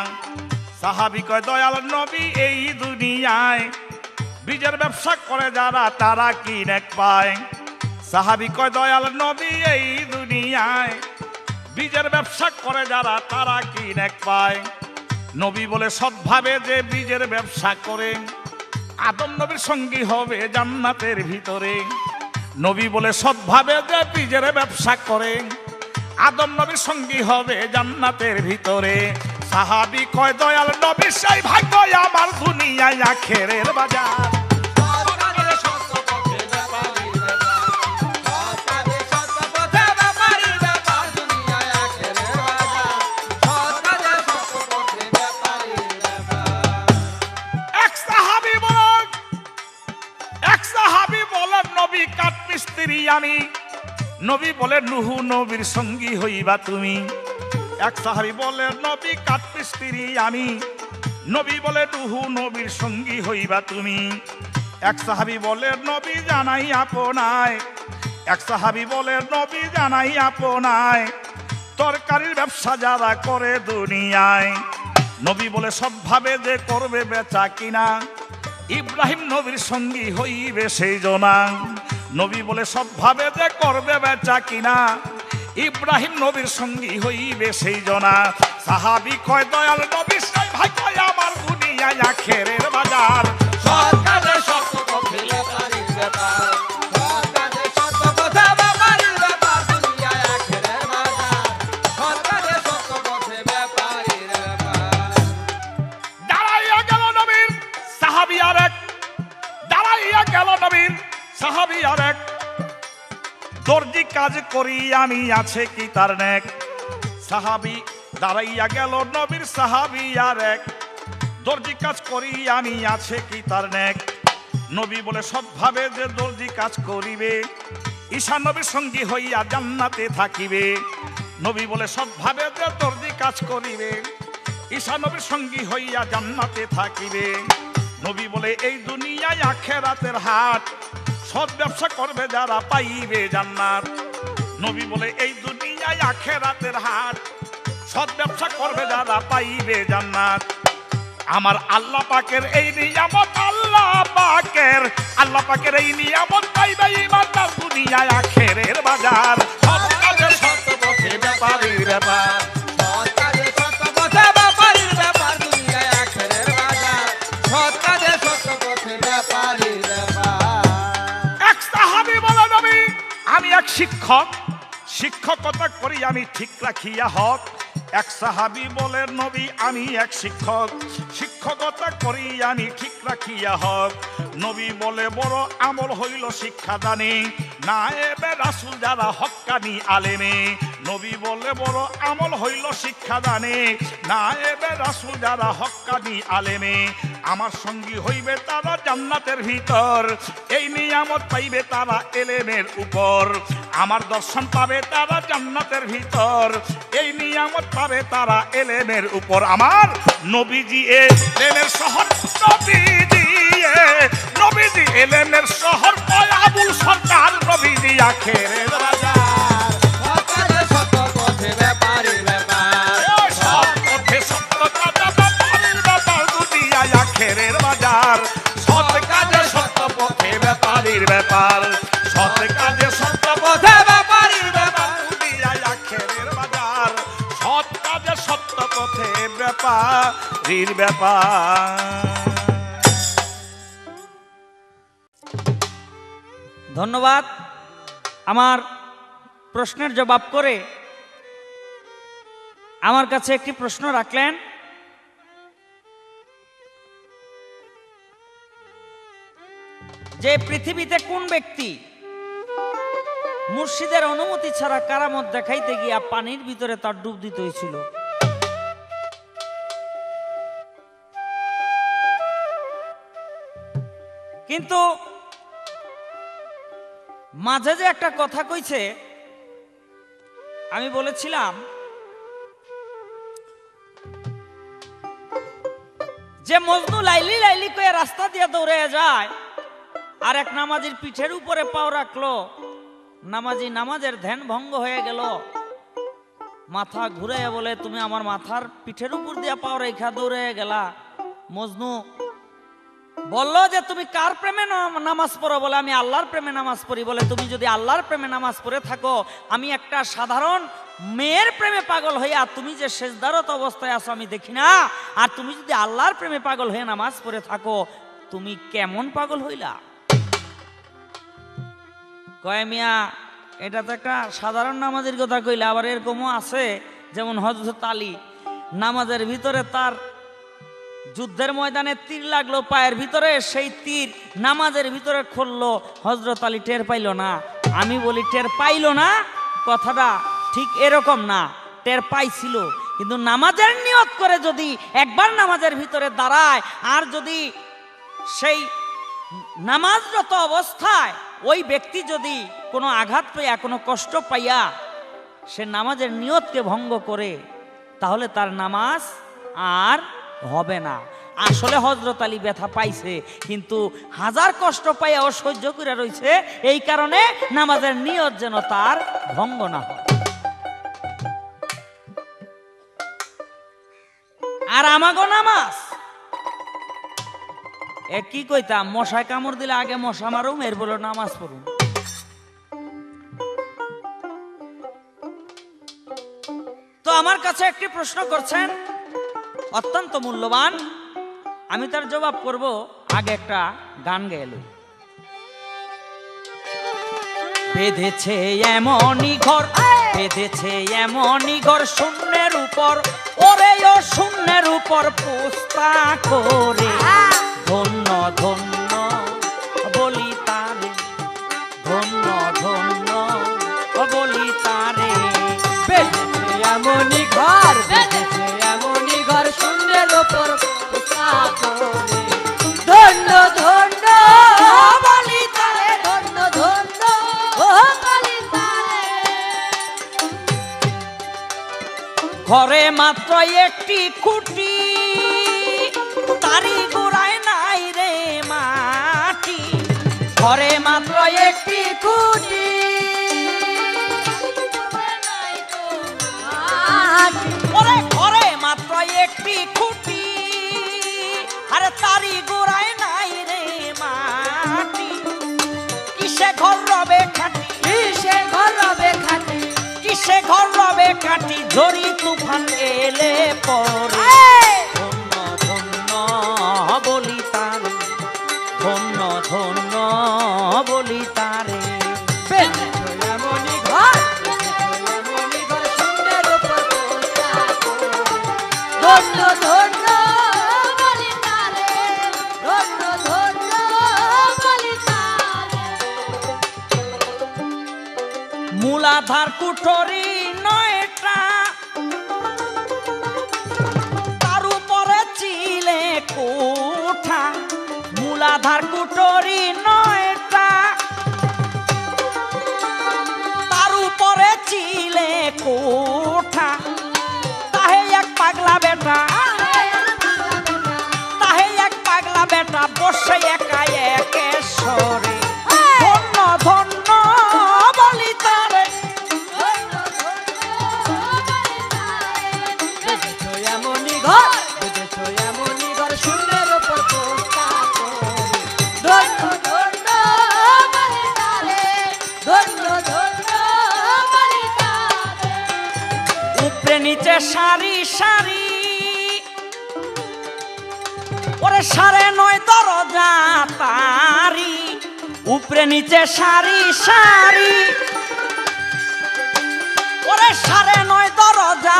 সাহাবী কয়, দয়াল নবী এই দুনিয়ায় বীজের ব্যবসা করে যারা, তারা কি নেক পায়? সাহাবী কয়, দয়াল নবী এই দুনিয়ায় বীজের ব্যবসা করে যারা, তারা কি নেক পায়? নবী বলে, সৎভাবে যে বীজের ব্যবসা করে আদম নবীর সঙ্গী হবে জান্নাতের ভিতরে। নবী বলে, সৎভাবে যে বীজের ব্যবসা করে আদম নবীর সঙ্গী হবে জান্নাতের ভিতরে। সাহাবী কয়, দয়াল নবী সেই ভাগ্য আমার, দুনিয়ায় আখেরের বাজার। আমি নবী বলে, নুহু নবীর সঙ্গী হইবা তুমি। এক সাহাবী বলে, নবী কাঠমিস্ত্রি আমি। নবী বলে, নুহু নবীর সঙ্গী হইবা তুমি। এক সাহাবী বলে, নবী জানাই আপনায়। এক সাহাবী বলে, নবী জানাই আপনায় তরকারির ব্যবসা যারা করে দুনিয়ায়। নবী বলে, সবভাবে যে করবে বেচা কিনা ইব্রাহিম নবীর সঙ্গী হইবে সেই জনা। নবী বলে, সবভাবে যে করবে বেচা কিনা ইব্রাহিম নবীর সঙ্গী হইবে সেই জনা। সাহাবী কয়, দয়াল নবী সেই ভাগ্য আমার, দুনিয়ায় আখেরের বাজার। সৎ কাজে সত্য পথে ব্যাপারীর ব্যাপার, সৎ কাজে সত্য পথে ব্যাপারীর ব্যাপার, দুনিয়ায় আখেরের বাজার। সৎ কাজে সত্য পথে ব্যাপারীর ব্যাপার। দাঁড়াইয়া গেল নবীর সাহাবী আর এক, দাঁড়াইয়া গেল নবীর সাহাবী আর এক। দর্জি কাজ করি আমি, আছে কি তার নেক? সাহাবী দাঁড়াইয়া গেল, নবীর সাহাবী আর এক। দর্জি কাজ করি আমি, আছে কি তার নেক? নবী বলে সৎভাবে যে দর্জি কাজ করিবে, ঈশা নবীর সঙ্গী হইয়া জান্নাতে থাকিবে। নবী বলে সৎভাবে যে দর্জি কাজ করিবে, ঈশা নবীর সঙ্গী হইয়া জান্নাতে থাকিবে। নবী বলে এই দুনিয়ায় আখিরাতের হাট, সৎ ব্যবসা করবে যারা পাইবে জান্নাত। নবী বলে এই দুনিয়ায় আখিরাতের হাট, সৎ ব্যবসা করবে যারা পাইবে জান্নাত। আমার আল্লাহ পাকের এই নিয়ামত, আল্লাহ পাকের এই নিয়ামত পাইবে ইমানদার দুনিয়ায় আখেরের বাজার। সৎ কাজে সৎ পথে ব্যাপারীর ব্যাপার, সৎ কাজে সৎ পথে ব্যাপারীর ব্যাপার, দুনিয়ায় আখেরের বাজার। সৎ কাজে সৎ পথে ব্যাপারীর ব্যাপার। এক সাহাবী বলে নবী আমি এক শিক্ষক, শিক্ষকতা করি আমি ঠিক রাখিয়া হক। এক সাহাবী বলে নবী আমি এক শিক্ষক, শিক্ষকতা করি আমি ঠিক রাখিয়া হক। নবী বলে বড় আমল হইল শিক্ষাদানে, নায়েবে রাসূল যারা হক্কানি আলেমে। নবী বলে বড় আমল হইল শিক্ষাদানে, নায়েবে রাসূল যারা হক্কানি আলেমে। আমার সঙ্গী হইবে তারা জান্নাতের ভিতর, এই নিয়ামত পাইবে তারা এলেমের উপর। আমার দর্শন পাবে তারা জান্নাতের ভিতর, এই নিয়ামত পাবে তারা এলেমের উপর। আমার নবীজি এলেমের শহর, নবীজি এলেমের শহর, আবুল সরকার নবীজি আখেরের বাজার। সৎ কাজে সৎ পথে ব্যাপারীর ব্যাপার, সৎ পথে সত্য কাজে ব্যাপারীর ব্যাপার, দুনিয়ায় আখেরের বাজার। সৎ কাজে সত্য পথে ব্যাপারীর ব্যাপার, সৎ কাজে সত্য পথে ব্যাপারীর ব্যাপার, দুনিয়ায় আখেরের বাজার। সৎ কাজে সত্য পথে ব্যাপারীর ব্যাপার। ধন্যবাদ। আমার প্রশ্নের জবাব করে আমার কাছে একটি প্রশ্ন রাখলেন। যে পৃথিবীতে কোন ব্যক্তি মুর্শিদের অনুমতি ছাড়া কারামত দেখাইতে গিয়া পানির ভিতরে তার ডুব দিতে হয়েছিল? কিন্তু মাঝে যে একটা কথা কইছে, আমি বলেছিলাম যে মজনু লাইলি লাইলি কয়ে রাস্তা দিয়ে দৌড়ে যায়, আর এক নামাজির পিঠের উপরে পাও রাখলো, নামাজি নামাজের ধ্যান ভঙ্গ হয়ে গেল, মাথা ঘুরে বলে তুমি আমার মাথার পিঠের উপর দিয়ে পাও রেখা দৌড়ে গেলা। মজনু বললো যে তুমি কার প্রেমে নামাজ পড়ো? বলে আমি আল্লাহর প্রেমে নামাজ পড়ি। বলে তুমি যদি আল্লাহর প্রেমে নামাজ পড়ে থাকো, আমি একটা সাধারণ মেয়ের প্রেমে পাগল হইয়া তুমি যে সেজদারত অবস্থায় আছো আমি দেখি না, আর তুমি যদি আল্লাহর প্রেমে পাগল হয়ে নামাজ পড়ে থাকো, তুমি কেমন পাগল হইলা? কয় মিয়া এটা তো একটা সাধারণ নামাজের কথা কইলা, আবার এরকমও আছে যেমন হযরত আলী নামাজের ভিতরে তার যুদ্ধের ময়দানে তীর লাগলো পায়ের ভিতরে, সেই তীর নামাজের ভিতরে খুললো, হযরত আলী টের পাইল না। আমি বলি টের পাইল না কথাটা ঠিক এরকম না, টের পাইছিল। কিন্তু নামাজের নিয়ত করে যদি একবার নামাজের ভিতরে দাঁড়ায়, আর যদি সেই নামাজরত অবস্থায় ওই ব্যক্তি যদি কোনো আঘাত পাইয়া কোনো কষ্ট পাইয়া সে নামাজের নিয়তকে ভঙ্গ করে, তাহলে তার নামাজ আর হবে না। আসলে হযরত আলী ব্যথা পাইছে, কিন্তু হাজার কষ্ট পাইয়াও সহ্য করে রইছে, এই কারণে নামাজের নিয়ত যেন তার ভঙ্গ না হয়। আর আমাগো নামাজ কি কইতাম, মশায় কামড় দিলে আগে মশা মারুম, এর বলে নামাজ পড়ুম। তো আমার কাছে একটি প্রশ্ন করছেন, অত্যন্ত মূল্যবান, আমি তার জবাব করব। আগে একটা গান গেল। বেঁধেছে এমনই ঘর, বেঁধেছে এমনই ঘর শূন্যের উপর, ওরে ও শূন্যের উপর পোস্তা করে, ধন্য ধন্য বলি তারে, ধন্য ধন্য ঘরে মাত্র একটি খুঁটি, তারি গোড়ায় নাই রে মাটি। ঘরে মাত্র একটি খুঁটি ওরে ঘরে মাত্র একটি খুঁটি, আরে তারি গোড়ায় নাই রে মাটি। কিসে ঘর রবে খাটি, কিসে ঘর রবে খাটি, কিসে ঘর রবে কাটি, ঝড়ি তুফান এলে পরে। ধন্য ধন্য বলি তারে, ধন্য ধন্য বলি তারে। এমনি ঘর, এমনি ঘর শূন্যের উপর পোষা করে। ধন্য ধন্য বলি তারে, ধন্য ধন্য বলি তারে। মূলাধার কুঠরি নয়টা, তার উপরে চিলে কোঠা। মূলাধার কুঠরি নয়টা, তার উপরে চিলে কোঠা। তাহে এক পাগলা বেটা, তাহে এক পাগলা বেটা, বসে একা একেশ্বরে। ধন্য ধন্য বলি তারে, বুঝেছো এমনি ঘর, বুঝেছো এমনি ঘর শূন্যের উপর পোষা করে। ধন্য ধন্য বলি তারে, ধন্য ধন্য বলি তারে। উপরে নিচে সারি সারি, ওরে 9.5 দরজা তারি। উপরে নিচে সারি সারি, ওরে 9.5 দরজা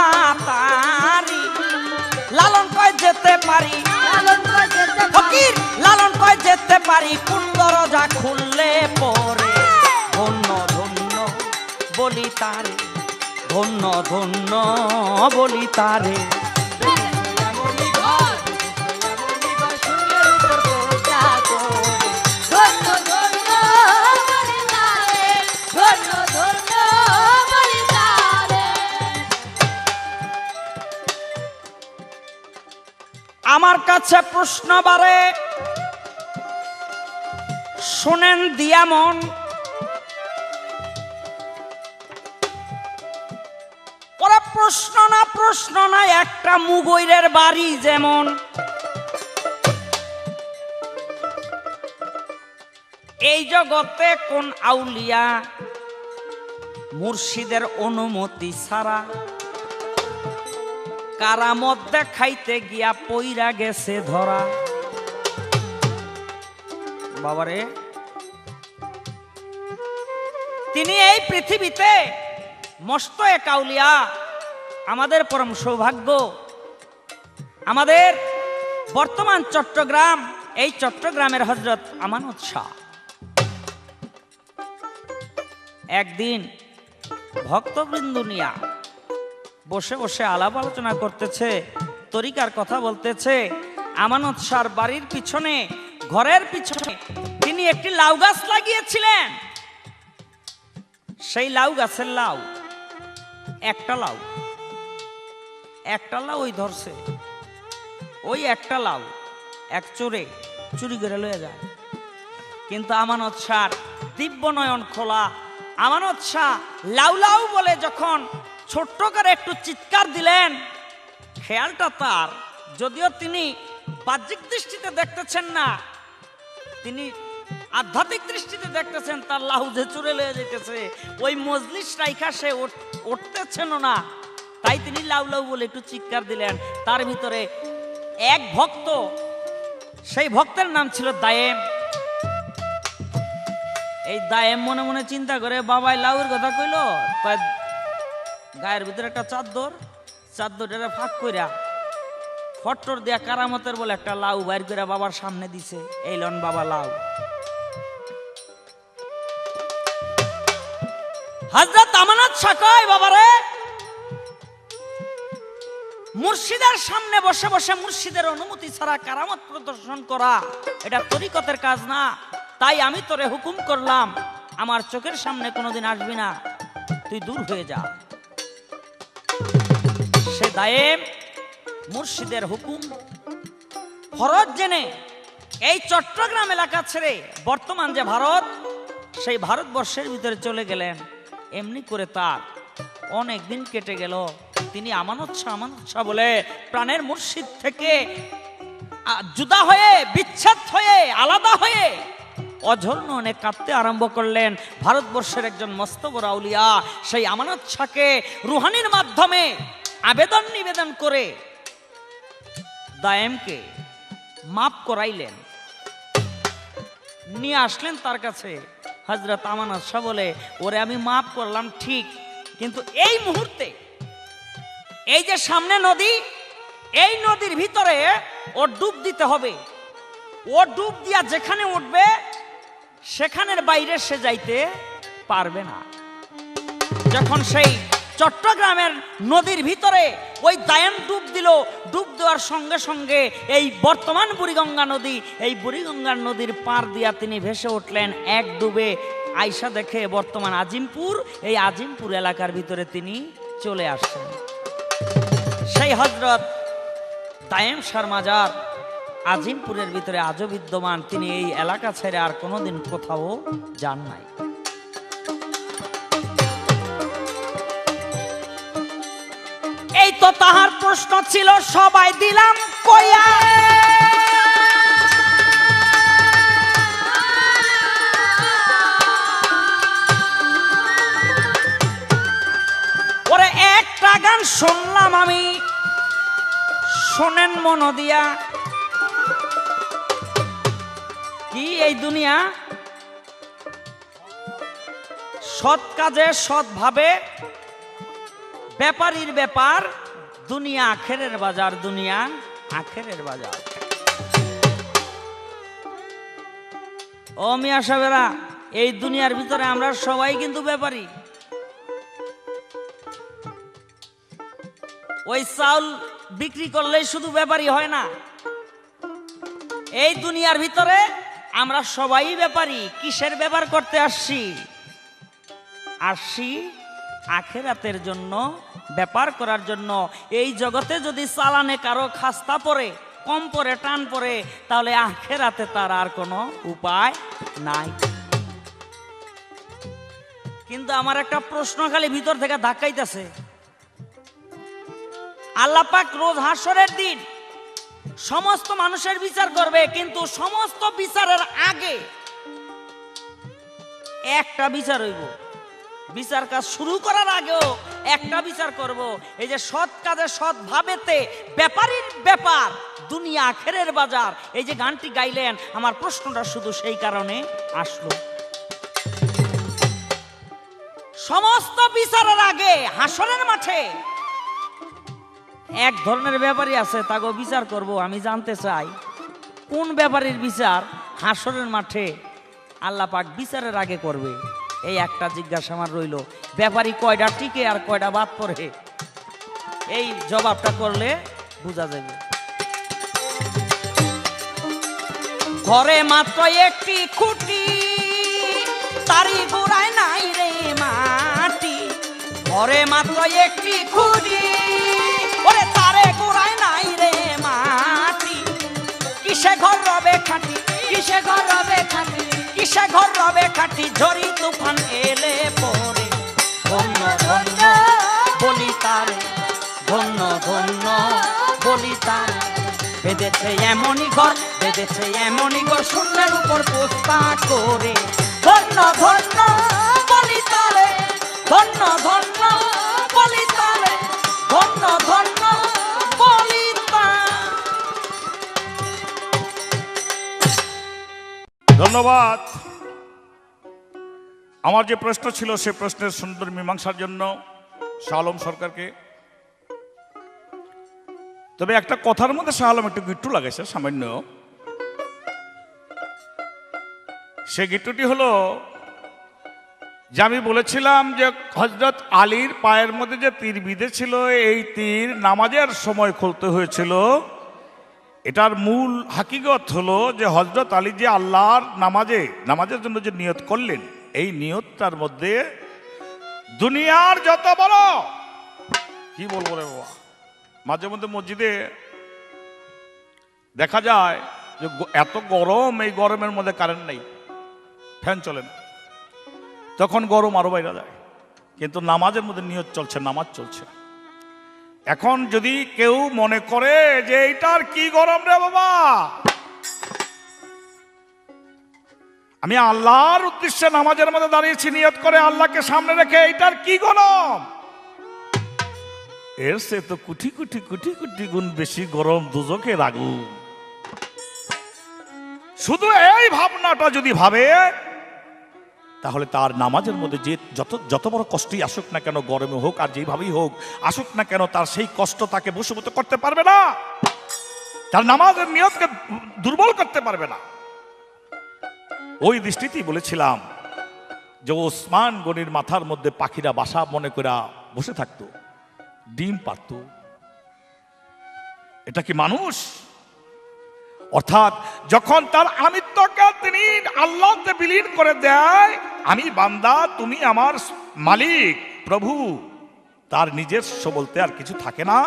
তারি। লালন কয় যেতে পারি, লালন করে যেতে পারি। ফকির লালন কয় যেতে পারি, কোন দরজা খুললে পরে। ধন্য ধন্য বলি তারে, ধন্য ধন্য বলি তারে। এমনি ঘর, এমনি ঘর শূন্যের উপর পোষা করে। ধন্য ধন্য বলি তারে, ধন্য ধন্য বলি তারে। আমার কাছে প্রশ্ন বারে, শোনেন দিয়া মন। ওরা প্রশ্ন না একটা মুগৈরের বাড়ি যেমন। এই জগতে কোন আউলিয়া মুর্শিদের অনুমতি ছাড়া কারামত দেখাইতে গিয়া পইরা গেছে ধরা। বাবারে, তিনি এই পৃথিবীতে মস্ত এক আউলিয়া, আমাদের পরম সৌভাগ্য। আমাদের বর্তমান চট্টগ্রাম, এই চট্টগ্রামের হযরত আমানত শাহ একদিন ভক্তবৃন্দ নিয়া বসে বসে আলাপ আলোচনা করতেছে, তরিকার কথা বলতেছে। আমানত শাহর বাড়ির পিছনে, ঘরের পিছনে তিনি একটি লাউ গাছ লাগিয়েছিলেন। সেই লাউ গাছের লাউ, একটা লাউ ওই ধরছে, ওই একটা লাউ এক চোরে চুরি করে লয়ে যায়। কিন্তু আমানত শাহর দিব্য নয়ন খোলা। আমানত শাহ লাউ লাউ বলে যখন ছোট্ট করে একটু চিৎকার দিলেন, খেয়ালটা তার, যদিও তিনি বাহ্যিক দৃষ্টিতে দেখতেছেন না, তিনি আধ্যাত্মিক দৃষ্টিতে দেখতেছেন তার লাউ যে চুরে লয়ে যেতেছে। ওই মজলিস রাইখা সে উঠতেছেন না, তাই তিনি লাউ লাউ বলে একটু চিৎকার দিলেন। তার ভিতরে এক ভক্ত, সেই ভক্তের নাম ছিল দায়েম। এই দায়েম মনে মনে চিন্তা করে, বাবাই লাউয়ের কথা কইল, তাই গায়ের ভিতরে একটা চাদর ফাঁক কইরা ফট্টর দিয়া কারামতের বলে একটা লাউ বাইর করে বাবার সামনে দিছে। এই লন বাবা লাউ। হযরত আমানত শাহ কয়, বাবারে, মুর্শিদের সামনে বসে বসে মুর্শিদের অনুমতি ছাড়া কারামত প্রদর্শন করা এটা তরিকতের কাজ না। তাই আমি তোরে হুকুম করলাম, আমার চোখের সামনে কোনোদিন আসবি না, তুই দূর হয়ে যা। সে দায়েম মুর্শিদের হুকুম ফরজ জেনে এই চট্টগ্রাম এলাকা ছেড়ে বর্তমান যে ভারত, সেই ভারতবর্ষের ভিতরে চলে গেলেন। এমনি করে তার অনেক দিন কেটে গেল। তিনি আমানত শাহ বলে প্রাণের মুর্শিদ থেকে জুদা হয়ে, বিচ্ছেদ হয়ে, আলাদা হয়ে অঝর্ণ অনেক কাঁদতে আরম্ভ করলেন। ভারতবর্ষের একজন মস্ত বড় আউলিয়া সেই আমানত শাহকে রুহানির মাধ্যমে আবেদন নিবেদন করে দায়েমকে মাফ করাইলেন, নিয়ে আসলেন তার কাছে। হযরত আমানত শাহ বলে, ওরে আমি মাফ করলাম ঠিক, কিন্তু এই মুহূর্তে এই যে সামনে নদী, এই নদীর ভিতরে ও ডুব দিতে হবে। ও ডুব দিয়া যেখানে উঠবে সেখানের বাইরে সে যাইতে পারবে না। যখন সেই চট্টগ্রামের নদীর ভিতরে ওই দায়েম ডুব দিল, ডুব দেওয়ার সঙ্গে সঙ্গে এই বর্তমান বুড়িগঙ্গা নদী, এই বুড়িগঙ্গার নদীর পার দিয়া তিনি ভেসে উঠলেন। এক ডুবে আয়সা দেখে বর্তমান আজিমপুর, এই আজিমপুর এলাকার ভিতরে তিনি চলে আসছেন। সেই হযরত দায়েম শাহর মাজার আজিমপুরের ভিতরে আজও বিদ্যমান। তিনি এই এলাকা ছেড়ে আর কোনোদিন কোথাও যান নাই। এই তো তাহার প্রশ্ন ছিল, সবাই দিলাম কইয়া। ওরে একটা গান শুনলাম আমি, শোনেন মন দিয়া। কি এই দুনিয়া? সৎ কাজে সৎভাবে ব্যাপারীর ব্যাপার, দুনিয়া আখেরের বাজার, দুনিয়া আখেরের বাজার। ও মিয়া সাহেবেরা, এই দুনিয়ার ভিতরে আমরা সবাই কিন্তু ব্যাপারী। ওই চাউল বিক্রি করলেই শুধু ব্যাপারী হয় না, এই দুনিয়ার ভিতরে আমরা সবাই ব্যাপারী। কিসের ব্যাপার করতে আসছি? আসছি আখেরাতের জন্য, ব্যাপার করার জন্য। এই জগতে যদি চালানে কারো খাস্তা পড়ে, কম পড়ে, টান পড়ে, তাহলে আখেরাতে তার আর কোনো উপায় নাই। কিন্তু আমার একটা প্রশ্ন খালি ভিতর থেকে ধাক্কাইতেছে। আল্লাহ পাক রোজ হাসরের দিন সমস্ত মানুষের বিচার করবে, কিন্তু সমস্ত বিচারের আগে একটা বিচার হইব। বিচার কাজ শুরু করার আগেও একটা বিচার করব। এই যে সৎ কাজে সৎ ভাবেতে ব্যাপারীর ব্যাপার, দুনিয়া আখেরের বাজার, এই যে গানটি গাইলেন, আমার প্রশ্নটা শুধু সেই কারণে আসলো। সমস্ত বিচারের আগে হাসরের মাঠে এক ধরনের ব্যাপারী আছে, তাকে বিচার করব। আমি জানতে চাই কোন ব্যাপারীর বিচার হাসরের মাঠে আল্লাহ পাক বিচারের আগে করবে। এই একটা জিজ্ঞাসা আমার রইল, ব্যাপারী কয়টা টিকে আর কয়টা বাদ পড়ে? এই জবাবটা করলে বোঝা যাবে। ঘরে মাত্র একটি খুঁটি, তারি গোড়ায় নাই রে মাটি। ঘরে মাত্র একটি খুঁটি, ওরে তারে গোড়ায় নাই রে মাটি। কিসে ঘর রবে খাটি, কিসে ঘর রবে খাটি, কিসে ঘর রবে খাটি, ঝড়ি তুফান এলে পরে। ধন্য ধন্য বলি তারে, ধন্য ধন্য বলি তারে। বেঁধেছে এমনই ঘর, বেঁধেছে এমনই ঘর, শূন্যের উপর পোস্তা করে। ধন্য ধন্য বলি তারে, ধন্য ধন্য বলি তারে, ধন্য ধন্য বলি তারে। ধন্যবাদ। আমার যে প্রশ্ন ছিল সে প্রশ্নের সুন্দর মীমাংসার জন্য শাহ আলম সরকারকে। তবে একটা কথার মধ্যে শাহ আলম একটু গিট্টু লাগাইছে সামান্য। সে গিট্টুটি হলো যে আমি বলেছিলাম যে হযরত আলীর পায়ের মধ্যে যে তীর বিঁধেছিল, এই তীর নামাজের সময় খুলতে হয়েছিল। এটার মূল হাকিগত হলো যে হযরত আলী যে আল্লাহর নামাজের জন্য যে নিয়ত করলেন, এই নিয়তটার মধ্যে দুনিয়ার যত বড়, কি বলবো রে বাবা, মাঝে মধ্যে মসজিদে দেখা যায় যে এত গরম, এই গরমের মধ্যে কারেন্ট নেই, ফ্যান চলে না, তখন গরম আরো বাইরে যায়, কিন্তু নামাজের মধ্যে নিয়ত চলছে, নামাজ চলছে। এখন যদি কেউ মনে করে যে এইটার কি গরম রে বাবা, আমি আল্লাহর উদ্দেশ্যে নামাজের মধ্যে দাঁড়িয়েছি নিয়ত করে আল্লাহকে সামনে রেখে, এইটার কি গরম, এর সে তো কোটি কোটি কোটি কোটি গুণ বেশি গরম দুজকের আগুন। শুধু এই ভাবনাটা যদি ভাবে, তাহলে তার নামাজের মধ্যে যে যত বড় কষ্টই আসুক না কেন, গরমে হোক আর যেভাবেই হোক আসুক না কেন, তার সেই কষ্ট তাকে বশীভূত করতে পারবে না, তার নামাজের নিয়তকে দুর্বল করতে পারবে না। ওই দৃষ্টিতেই বলেছিলাম যে ওসমান গনির মাথার মধ্যে পাখিরা বাসা মনে করে বসে থাকতো, ডিম পারত। এটা কি মানুষ? অর্থাৎ যখন তার আমিত্বকে তিনি আল্লাহতে বিলীন করে দেয়, আমি বান্দা, তুমি আমার মালিক প্রভু, তার নিজস্ব বলতে আর কিছু থাকে না,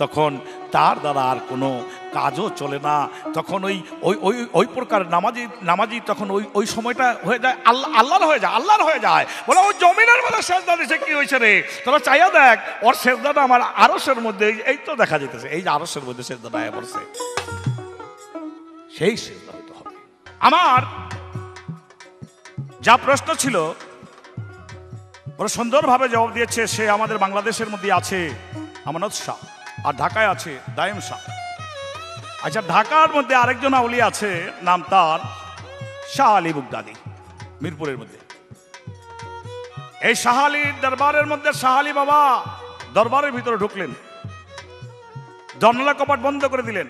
তখন তার দ্বারা আর কোনো কাজও চলে না। তখন ওই প্রকার নামাজি তখন ওই সময়টা হয়ে যায় আল্লাহর হয়ে যায়। বলে ওই জমিনের মধ্যে সেজদা দিছে, কি হয়েছে রে, তোরা চাইয়া দেখ, ওর সেজদাটা আমার আরশের মধ্যে, এই তো দেখা যেতেছে, এই যে আরশের মধ্যে সেজদাটা আয়া পড়ছে, সেই সেজদা হতে হবে। আমার যা প্রশ্ন ছিল বড় সুন্দরভাবে জবাব দিয়েছে। সে আমাদের বাংলাদেশের মধ্যে আছে আমানত শাহ, আর ঢাকায় আছে দায়েম শাহ। আচ্ছা, ঢাকার মধ্যে আরেকজন আউলিয়া আছে, নাম তার শাহ আলী বুগদাদি, মিরপুরের মধ্যে। এই শাহ আলীর দরবারের মধ্যে শাহ আলী বাবা দরবারের ভিতরে ঢুকলেন, জানালা কপাট বন্ধ করে দিলেন।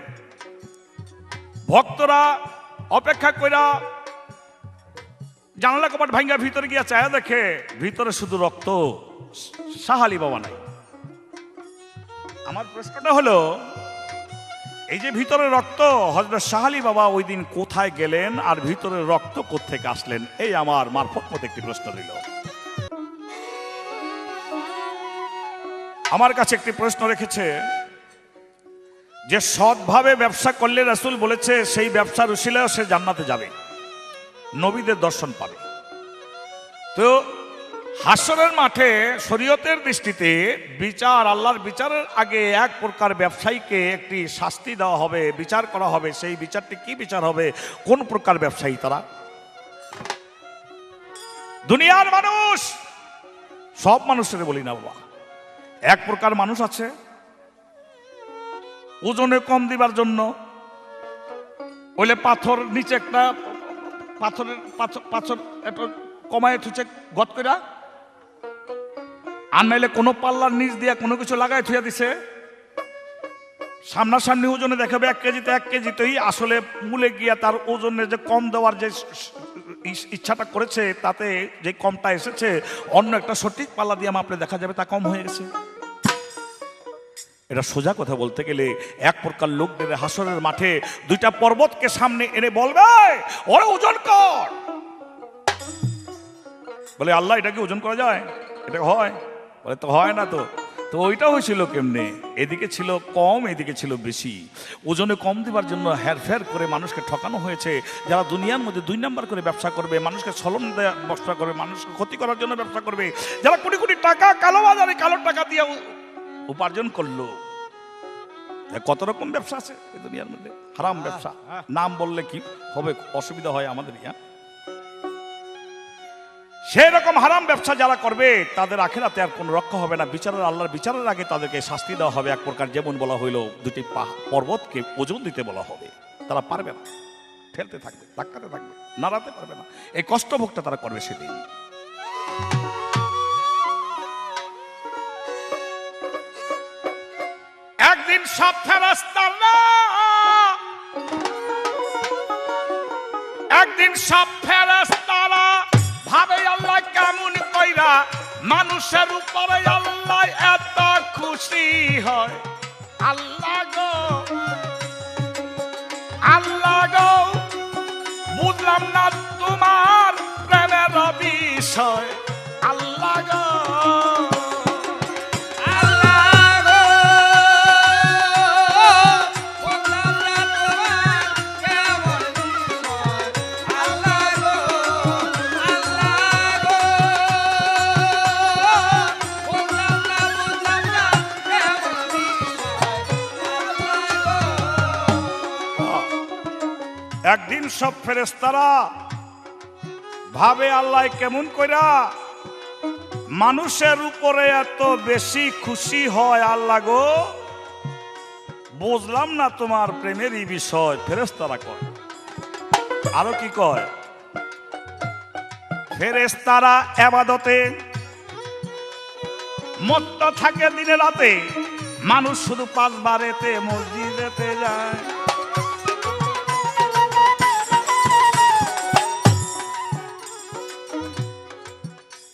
ভক্তরা অপেক্ষা কইরা জানালা কপাট ভাঙ্গা ভিতরে গিয়া চায়া দেখে ভিতরে শুধু রক্ত, শাহ আলী বাবা নাই। আমার প্রশ্নটা হলো, এই যে ভিতরে রক্ত, হযরত শাহ আলী বাবা ওই দিন কোথায় গেলেন আর ভিতরে রক্ত কোত্থেকে আসলেন? এই আমার মারফত মতো একটি প্রশ্ন দিল। আমার কাছে একটি প্রশ্ন রেখেছে যে সৎভাবে ব্যবসা করলে রাসূল বলেছে সেই ব্যবসার উসিলায় সে জান্নাতে যাবে, নবীদের দর্শন পাবে। তো হাসরের মাঠে শরীয়তের দৃষ্টিতে বিচার, আল্লাহর বিচারের আগে এক প্রকার ব্যবসায়ীকে একটি শাস্তি দেওয়া হবে, বিচার করা হবে। সেই বিচারটি কি বিচার হবে? কোন প্রকার ব্যবসায়ী তারা? দুনিয়ার মানুষ, সব মানুষের বলি না বাবা, এক প্রকার মানুষ আছে ওজনে কম দিবার জন্য ওইলে পাথর নিচে একটা পাথর একটু কমায় থুইছে গত করে, আর নাইলে কোনো পাল্লার নিচ দিয়ে কোনো কিছু লাগায় থুইয়া দিছে, সামনাসামনি ওজনে দেখাবে 1 কেজিতে 1 কেজিতেই, আসলে মূলে গিয়া তার ওজনে যে কম দেওয়ার যে ইচ্ছাটা করেছে, তাতে যে কমটা এসেছে অন্য একটা সঠিক পাল্লা দিয়ে মাপলে দেখা যাবে তা কম হয়ে গেছে। এটা সোজা কথা বলতে গেলে এক প্রকার লোকদের হাসরের মাঠে দুইটা পর্বতকে সামনে এনে বলবে, ওরে ওজন কর। বলে আল্লাহ, এটা কি ওজন করা যায়? এটা হয়? বলে তো হয় না। তো ওইটা হয়েছিল কেমনে? এদিকে ছিল কম, এদিকে ছিল বেশি। ওজনে কম দেবার জন্য হেরফের করে মানুষকে ঠকানো হয়েছে। যারা দুনিয়ার মধ্যে 2 নাম্বার করে ব্যবসা করবে, মানুষকে ছলন দেওয়ার ব্যবসা করবে, মানুষকে ক্ষতি করার জন্য ব্যবসা করবে, যারা কোটি কোটি টাকা কালোবাজারে কালো টাকা দিয়ে উপার্জন করলো। কত রকম ব্যবসা আছে এই দুনিয়ার মধ্যে, হারাম ব্যবসা। নাম বললে কি হবে, অসুবিধা হয় আমাদের। সেই রকম হারাম ব্যবসা যারা করবে তাদের আখিরাতে আর কোনো রক্ষা হবে না। বিচারের, আল্লাহর বিচারের আগে তাদেরকে শাস্তি দেওয়া হবে এক প্রকার। যেমন বলা হইলো, 2টি পর্বতকে ওজন দিতে বলা হবে। তারা পারবে না, ঠেলতে থাকবে, ধাক্কাতে থাকবে, নাড়াতে পারবে না। এই কষ্টভোগটা তারা করবে সেদিন। একদিন সব ফেরেশতারা, একদিন সব ফেরেশতারা ভাবে আল্লাহ কেমন কইরা মানুষের উপরে আল্লাহ এত খুশি হয়। আল্লাহ গো, আল্লাহ গো, বুঝলাম না তোমার প্রেমের বিষয়। আল্লাহ গো, আল্লাহ গো, সব ফেরেশতারা ভাবে আল্লাহ কেমন কইরা মানুষের উপরে এত বেশি খুশি হয় আল্লাহ গো, বুঝলাম না তোমার প্রেমেরই বিষয়। ফেরেশতারা কয়, আরো কি কয়, ফেরেশতারা ইবাদতে মত্ত থাকে দিনে রাতে, মানুষ শুধু 5 বারেতে মসজিদেতে যায়।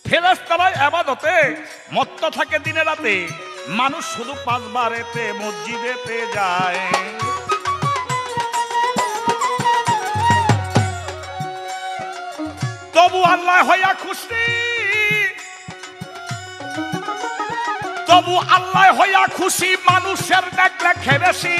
ফেরেশতারা ইবাদতে মত্ত থাকে দিনে রাতে, মানুষ শুধু 5 বারেতে মসজিদেতে যায়। তবু আল্লাহ হইয়া খুশি, তবু আল্লাহ হইয়া খুশি মানুষের নেক লেখে বেশি।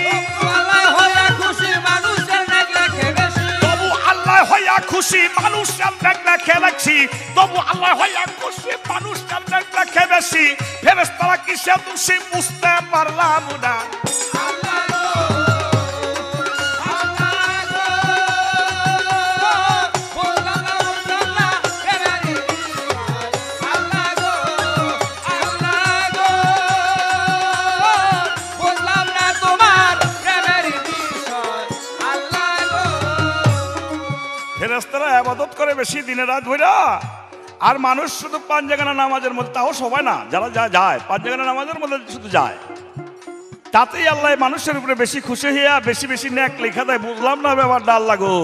আল্লাহ হইয়া খুশি মানুষের নেক লেখে বেশি। তবু আল্লাহ হইয়া খুশি মানুষের নেক লেখে বেশি। তবু আল্লাহ হইয়া খুশি মানুষের নেক লেখে বেশি। ফেরেশতারা কিসে দোষী বুঝতে পারলাম না। ফেরেশতারা ইবাদত করে বেশি দিনে রাত ভইরা, আর মানুষ শুধু 5 জায়গানা নামাজের মধ্যে, তাও সবাই না, যারা যায় 5 জায়গানা নামাজের মধ্যে শুধু যায়, তাতেই আল্লাহ মানুষের উপরে বেশি খুশি হইয়া বেশি বেশি নেক লেখা দেয়। বুঝলাম না ব্যাপারটা আল্লাহ গো।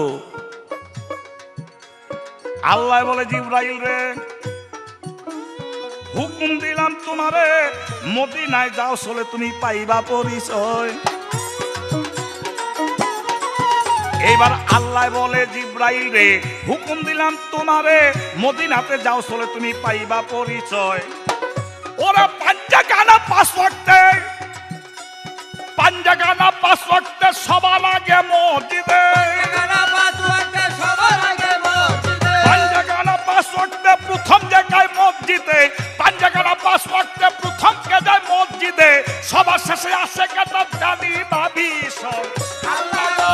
আল্লাহ বলে, জিবরাইল রে, হুকুম দিলাম তোমারে, মদিনায় যাও চলে তুমি পাইবা পরিচয়। এইবার আল্লাহ বলে, জিবরাইল রে, হুকুম দিলাম তোমারে, মদিনাতে যাও চলে তুমি পাইবা পরিচয়। ওরা 5 জায়গানা 5 ওয়াক্তে, 5 জায়গানা 5 ওয়াক্তে সবার আগে মসজিদে। 5 জায়গানা 5 ওয়াক্তে প্রথম জায়গায় মসজিদে। 5 জায়গানা 5 ওয়াক্তে প্রথম কে যায় মসজিদে। সবার শেষে আসে কেটা জানি ভাবি সব। আল্লাহ গো,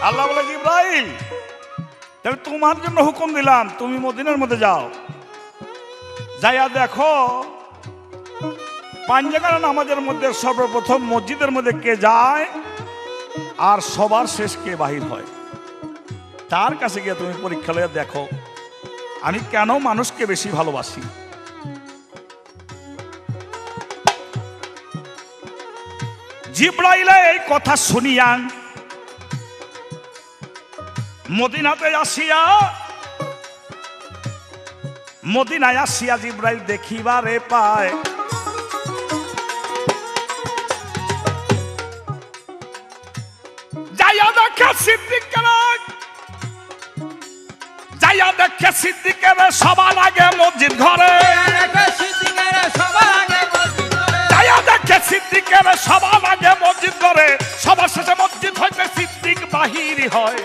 আল্লাহ বলে, জিবরাইল, তাহলে তোমার জন্য হুকুম দিলাম, তুমি মদিনার মধ্যে যাও, যাইয়া দেখো 5 জায়গানা নামাজের মধ্যে সর্বপ্রথম মসজিদের মধ্যে কে যায় আর সবার শেষ কে বাহির হয়। তার কাছে গিয়ে তুমি পরীক্ষা লইয়া দেখো আমি কেন মানুষকে বেশি ভালোবাসি। জিবরাইল এই কথা শুনিয়া মদিনাতে আসিয়া, মদিনায় আসিয়া জিবরাইল দেখিবারে পায় যাইয়া দেখে সিদ্দিকের, যাইয়া দেখে সিদ্দিকের সবার আগে মসজিদ ঘরে। যাইয়া দেখে সিদ্দিকের সবার আগে মসজিদ ঘরে, সবার শেষে মসজিদ হইতে সিদ্দিক বাহির হয়।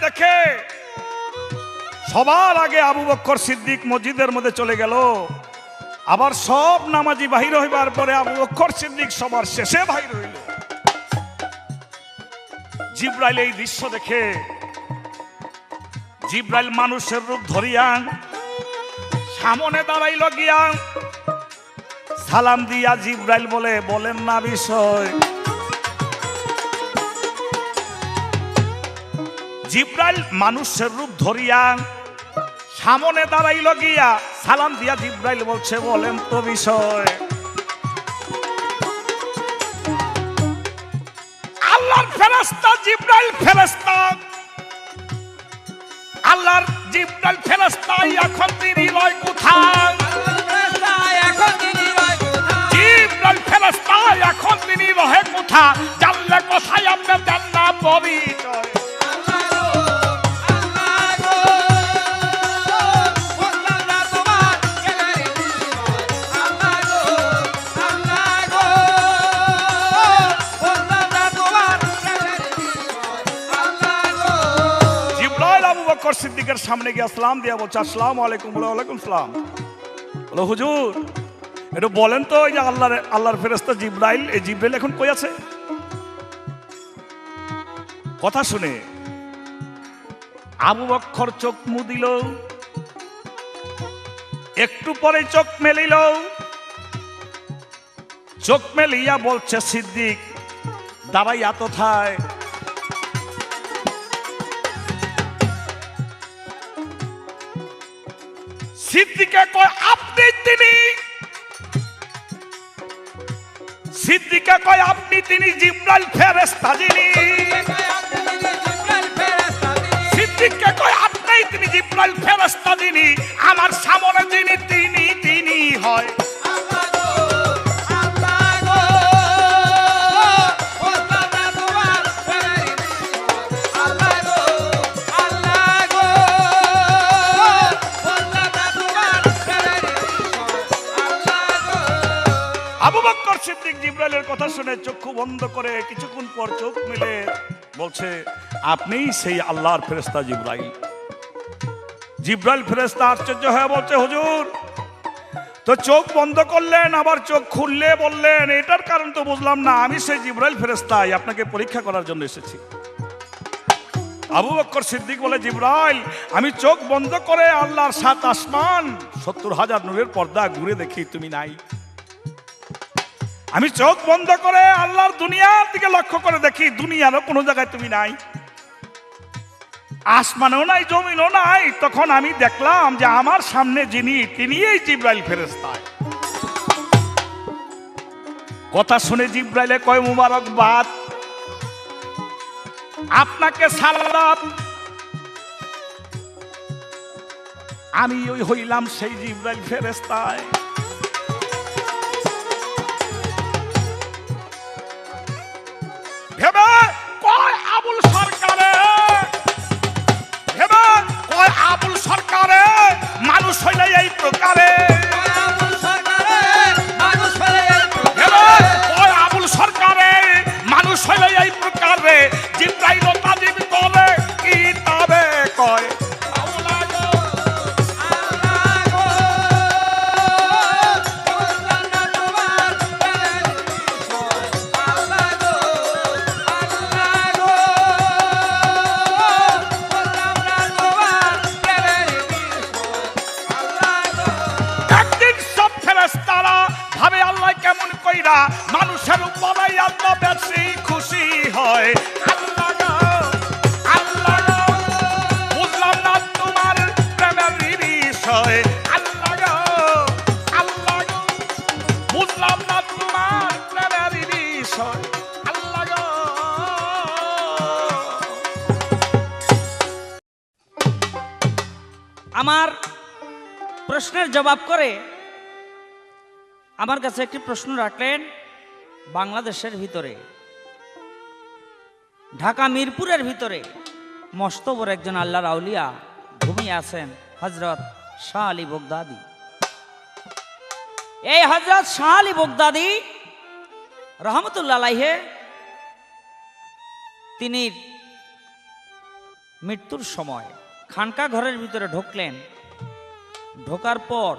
দেখে সবার আগে আবু বকর সিদ্দিক মসজিদের মধ্যে চলে গেল, আবার সব নামাজি বাহির হইবার পরে আবু বকর সিদ্দিক সবার শেষে বাহির হইল। জিবরাইল এই দৃশ্য দেখে, জিবরাইল মানুষের রূপ ধরিয়া সামনে দাঁড়াইল গিয়া, সালাম দিয়া জিবরাইল বলে, বলেন না বিষয়। জিবরাইল মানুষের রূপ ধরিয়া সামনে দাঁড়াইল গিয়া, সালাম দিয়া জিবরাইল বলছে, বলেন তো বিষয়। আল্লাহর ফেরেশতা জিবরাইল ফেরেশতা, আল্লাহর জিবরাইল ফেরেশতা, এখন তিনি রয় কোথায়? জিবরাইল ফেরেশতা এখন তিনি রহে কোথা? জানলে কোথায় আপনার দেন না পরিচয়। জিবরাইল আবু বকর সিদ্দিকের সামনে গিয়ে আসসালাম দিয়া বলছে, আসসালামু আলাইকুম। বলে ওয়ালাইকুম সালাম। বলো হুজুর একটু বলেন তো, এই যে আল্লাহর ফেরেশতা জিবরাইল, এই জিবরাইল এখন কই আছে? কথা শুনে আবু বকর চোখ মুদিল, একটু পরে চোখ মেলিল, চোখ মেলিয়া বলছে, সিদ্দিক দাঁড়াইয়া কোথায়? সিদ্দিকে কয় আপনি তিনি, সিদ্দিকে কয় আপনি তিনি জিবরাইল ফেরেশতা যিনি, সিদ্দিককে কয় আপনি তিনি জিবরাইল ফেরেশতা যিনি, আমার সামনে যিনি তিনি তিনি হয়। আবু বকর সিদ্দিক জিবরাইলের কথা শুনে চক্ষু বন্ধ করে কিছুক্ষণ পর চোখ মিলে বলছে, আপনিই সেই আল্লাহর ফেরেশতা জিবরাইল। জিবরাইল ফেরেশতা আশ্চর্য হয়ে বলছে, হুজুর তো চোখ বন্ধ করলেন আবার চোখ খুললে বললেন, এটার কারণ তো বুঝলাম না। আমি সেই জিবরাইল ফেরেশতাই, আপনাকে পরীক্ষা করার জন্য এসেছি। আবু বকর সিদ্দিক বলে, জিবরাইল আমি চোখ বন্ধ করে আল্লাহর ৭ আসমান ৭০,০০০ নূরের পর্দা ঘুরে দেখি তুমি নাই। আমি চোখ বন্ধ করে আল্লাহর দুনিয়ার দিকে লক্ষ্য করে দেখি দুনিয়ারও কোনো জায়গায় তুমি নাই, আসমানেও নাই, জমিনও নাই। তখন আমি দেখলাম যে আমার সামনে যিনি তিনি এই জিবরাইল ফেরেশতা। কথা শুনে জিবরাইলে কয়, মুবারকবাদ, আপনাকে সালাম। আমি ওই হইলাম সেই জিবরাইল ফেরেশতায়। ভেবে কয় আবুল সরকারে, ভেবে কয় আবুল সরকারে, মানুষ হইলে এই প্রকারে, ভেবে কয় আবুল সরকারে, মানুষ হইলে এই প্রকারে, জিবরাইল তাজিব করে কি তবে কয়। মানুষের উপরে এত বেশি খুশি হয়, আল্লাহ গো, আল্লাহ গো, বুঝলাম না তোমার প্রেমের বিষয়, আল্লাহ গো, আল্লাহ গো, বুঝলাম না তোমার প্রেমের বিষয়, আল্লাহ গো। আমার প্রশ্নের জবাব করে আমার কাছে একটি প্রশ্ন রাখলেন। বাংলাদেশের ভিতরে ঢাকা মিরপুরের ভিতরে মস্ত বড় একজন আল্লাহর আউলিয়া ঘুমিয়ে আছেন, হযরত শাহ আলী বগদাদি। এই হযরত শাহ আলী বগদাদি রহমতুল্লাহ আলাইহি তিনি মৃত্যুর সময় খানকা ঘরের ভিতরে ঢুকলেন। ঢোকার পর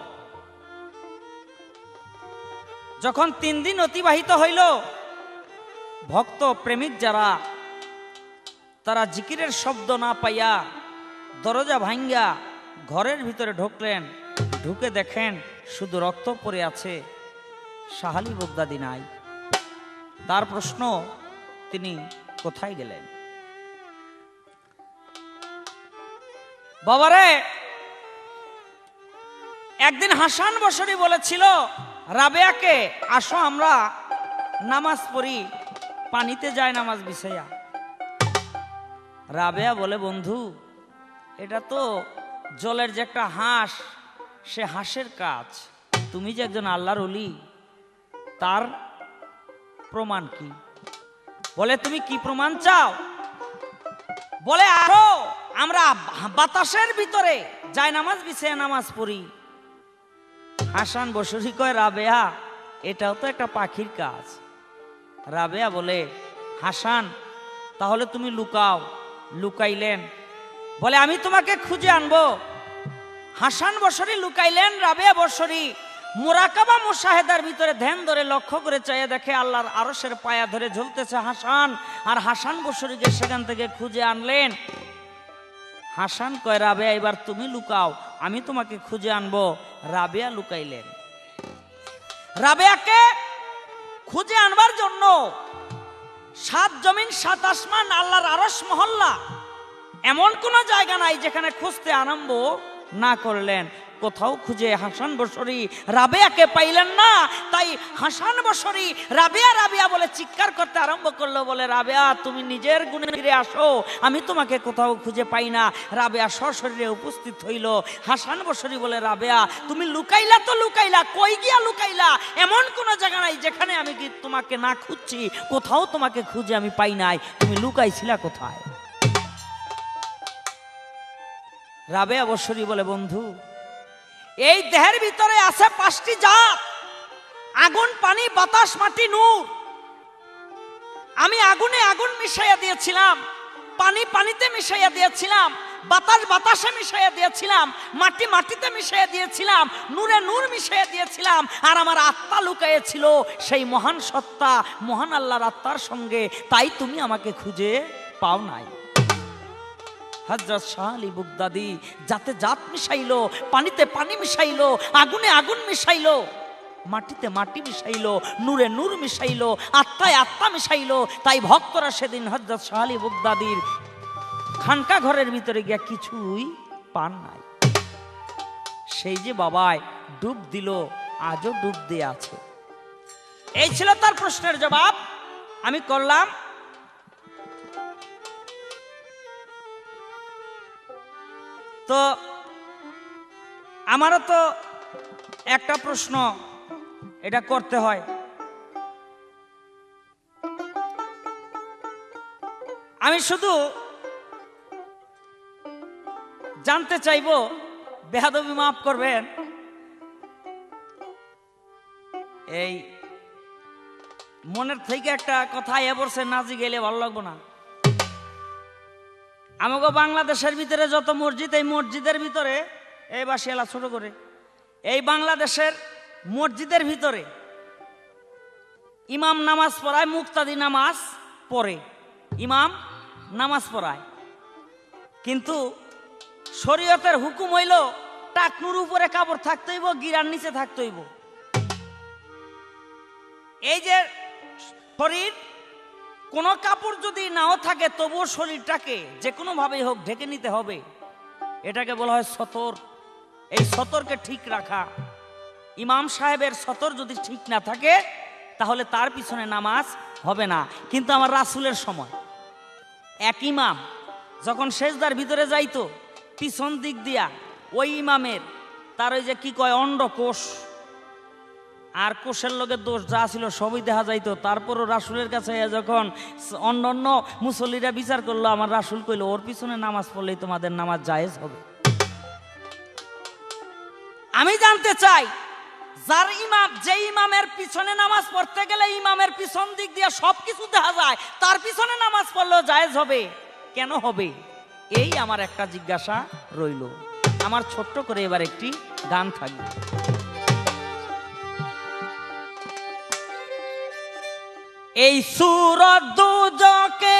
যখন 3 দিন অতিবাহিত হইল, ভক্ত প্রেমিক যারা তারা জিকিরের শব্দ না পাইয়া দরজা ভাঙ্গা ঘরের ভিতরে ঢুকলেন। ঢুকে দেখেন শুধু রক্ত পড়ে আছে, শাহ আলী বগদাদি নাই। তার প্রশ্ন, তিনি কোথায় গেলেন? বাবারে, একদিন হাসান বসরি বলেছিল রাবেয়াকে, আসো আমরা নামাজ পড়ি, পানিতে যায় নামাজ বিছাইয়া। রাবেয়া বলে, বন্ধু এটা তো জলের যে একটা হাঁস, সে হাঁসের কাজ, তুমি যে একজন আল্লাহর ওলি তার প্রমাণ কি? বলে তুমি কি প্রমাণ চাও? বলে আরো আমরা বাতাসের ভিতরে যাই নামাজ বিছিয়ে নামাজ পড়ি। হাসান বসরি কয় রাবেয়া এটাও তো একটা পাখির কাজ। রাবেয়া বলে হাসান তাহলে তুমি লুকাও। লুকাইলেন, বলে আমি তোমাকে খুঁজে আনবো। হাসান বসরি লুকাইলেন, রাবেয়া বসরি মুরাকাবা মুশাহেদার ভিতরে ধ্যান ধরে লক্ষ্য করে চাইয়া দেখে আল্লাহর আরশের পায়া ধরে ঝুলতেছে হাসান। আর হাসান বসরিকে সেখান থেকে খুঁজে আনলেন। হাসান কয় রাবেয়া এবার তুমি লুকাও, আমি তোমাকে খুঁজে আনবো। রাবেয়া লুকাইলেন। রাবেয়াকে খুঁজে আনবার জন্য 7 জমিন 7 আসমান আল্লাহর আরশ মহল্লা এমন কোন জায়গা নাই যেখানে খুঁজতে আরম্ভ না করলেন। কোথাও খুঁজে হাসান বসরি রাবেয়াকে পাইলেন না। তাই হাসান বসরি রাবেয়া রাবেয়া বলে চিৎকার করতে আরম্ভ করলো। বলে রাবেয়া তুমি নিজের গুণে ফিরে আসো, আমি তোমাকে কোথাও খুঁজে পাই না। রাবেয়া সশরীরে উপস্থিত হইল। হাসান বসরি বলে রাবেয়া তুমি লুকাইলা তো লুকাইলা, কই গিয়া লুকাইলা? এমন কোন জায়গা নাই যেখানে আমি কি তোমাকে না খুঁজছি, কোথাও তোমাকে খুঁজে আমি পাই নাই। তুমি লুকাইছিলা কোথায়? রাবেয়া বসরি বলে বন্ধু এই দেহের ভিতরে আছে 5টি জাত, আগুন পানি বাতাস মাটি নূর। আমি আগুনে আগুন মিশাইয়া দিয়েছিলাম, পানি পানিতে মিশাইয়া দিয়েছিলাম, বাতাস বাতাসে মিশাইয়া দিয়েছিলাম, মাটি মাটিতে মিশাইয়া দিয়েছিলাম, নূরে নূর মিশাইয়া দিয়েছিলাম। আর আমার আত্মা লুকাইয়াছিল সেই মহান সত্তা মহান আল্লাহর আত্মার সঙ্গে। তাই তুমি আমাকে খুঁজে পাও নাই। হযরত শাহ আলী বাগদাদী জাতে জাত মিশাইলো, পানিতে পানি মিশাইলো, আগুনে আগুন মিশাইলো, মাটিতে মাটি মিশাইলো, নূরে নূর মিশাইলো, আত্মায় আত্মা মিশাইলো। তাই ভক্তরা সেদিন হযরত শাহ আলী বাগদাদীর খানকা ঘরের ভিতরে গিয়া কিছুই পান নাই। সেই যে বাবায় ডুব দিল, আজও ডুব দিয়ে আছে। এই ছিল তার প্রশ্নের জবাব আমি করলাম। তো আমারও তো একটা প্রশ্ন এটা করতে হয়। আমি শুধু জানতে চাইবো, বেয়াদবি মাফ করবেন, এই মনের থেকে একটা কথা এ বলছে নাজি গেলে ভালো লাগবো না। আমাকে বাংলাদেশের ভিতরে যত মসজিদ, এই মসজিদের ভিতরে এই বাসিয়ালা ছোট করে এই বাংলাদেশের মসজিদের ভিতরে ইমাম নামাজ পড়ায়, মুক্তাদি নামাজ পড়ে, ইমাম নামাজ পড়ায়, কিন্তু শরীয়তের হুকুম হইল টাকনুর উপরে কাপড় থাকতে হইব, গিরার নিচে থাকতে হইব। এই যে শরীর কোন কাপড় যদি নাও থাকে তবুও শরীরটাকে যে কোনো ভাবেই হোক ঢেকে নিতে হবে, এটাকে বলা হয় সতর। এই সতরকে ঠিক রাখা, ইমাম সাহেবের সতর যদি ঠিক না থাকে তাহলে তার পিছনে নামাজ হবে না। কিন্তু আমার রাসূলের সময় এক ইমাম যখন সেজদার ভিতরে যাইতো, পিছন দিক দিয়া ওই ইমামের তার ওই যে কি কয় অন্ডকোষ আর কোষের লোকের দোষ যা ছিল সবই দেখা যাইতো। তারপরও রাসূলের কাছে যখন অন্য মুসল্লিরা বিচার করলো, আমার রাসূল কইল ওর পিছনে নামাজ পড়লেই তোমাদের নামাজ জায়েজ হবে। আমি জানতে চাই, যার ইমাম, যে ইমামের পিছনে নামাজ পড়তে গেলে ইমামের পিছন দিক দিয়ে সবকিছু দেখা যায়, তার পিছনে নামাজ পড়লেও জায়েজ হবে, কেন হবে? এই আমার একটা জিজ্ঞাসা রইল। আমার ছোট্ট করে এবার একটি গান থাকবে। এই সূরত দুজকে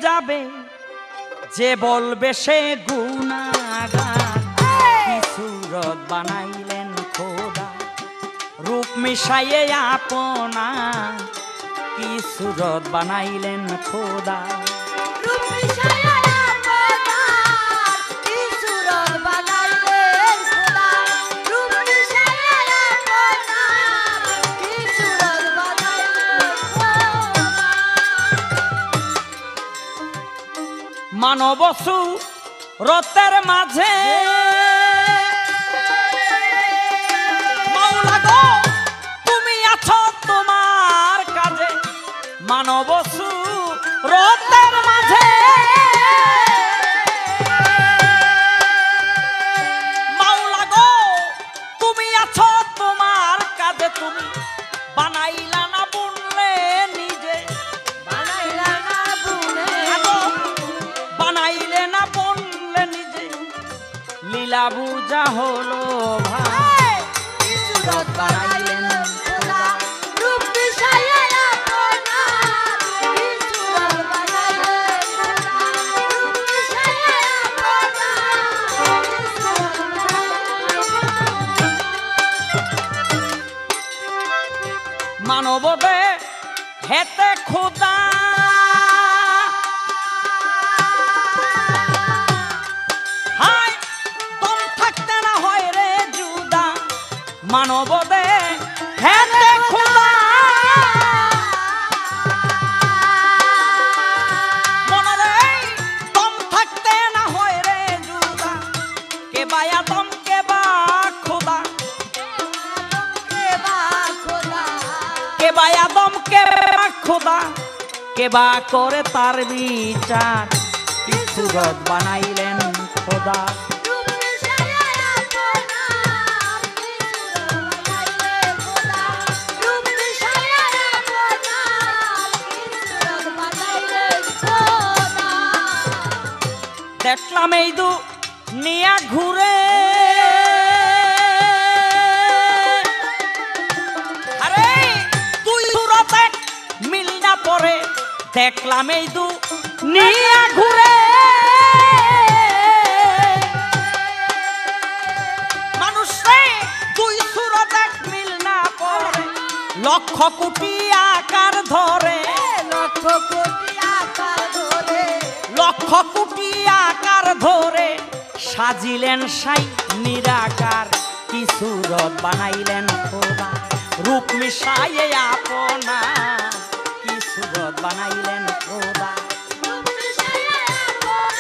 যাবে, যে বলবে সে গুনাহগার। কি সূরত বানাইলেন খোদা, রূপ মিশাইয়ে আপনা। কি সূরত বানাইলেন খোদা, রূপ মিশাইয়া আপনার, কি সূরত বানাইলেন খোদা। রূপ মিশাইয়া আপনার, কি সূরত বানাইলেন খোদা। মানব সুরতের মাঝে মাওলা গো তুমি আছো তোমার কাজে। মানব সুরতের মাঝে মাওলা গো তুমি আছো তোমার কাজে, তুমি বানাইলা না বুনলে নিজে, বানাইলা না বুনে, আগো বানাইলে না বুনলে নিজে, লীলা বুঝা হলো ভাই সুরত বানাইলেন খোদা, রূপ মিশাইয়া আপনার সুরত বানাইলেন খোদা, রূপ মিশাইয়া আপনার মানবদে হেতে খোদা হায় দম থাকতে না হয় রে জুদা, মানবদে হেতে খোদা মনে রে দম থাকতে না হয় রে জুদা, কে বায়া দম কে বা খোদা, কে বা আদম কে বা খোদা, কে বা করে তার বিচার, কি সুরত বানাইলেন খোদা। রূপ মিশাইয়া আপনার সুরত বানাইলেন খোদা, রূপ মিশাইয়া আপনার সুরত বানাইলেন খোদা। দেখলাম এই দু নিয়া ঘুরে, আরে তুই সুরতে মিল না পরে, দেখলাম এই দু নিয়া ঘুরে, মানুষ রে তুই সুরতে মিল না পরে, লক্ষ কোটি আকার ধরে, লক্ষ কোটি আকার ধরে, লক্ষ কোটি আকার ধরে সাজিলেন সাই নিরাকার, কি সুরত বানাইলেন খোদা, রূপ মিশাইয়ে আপনা, কি সুরত বানাইলেন খোদা। রূপ মিশাইয়া আপনার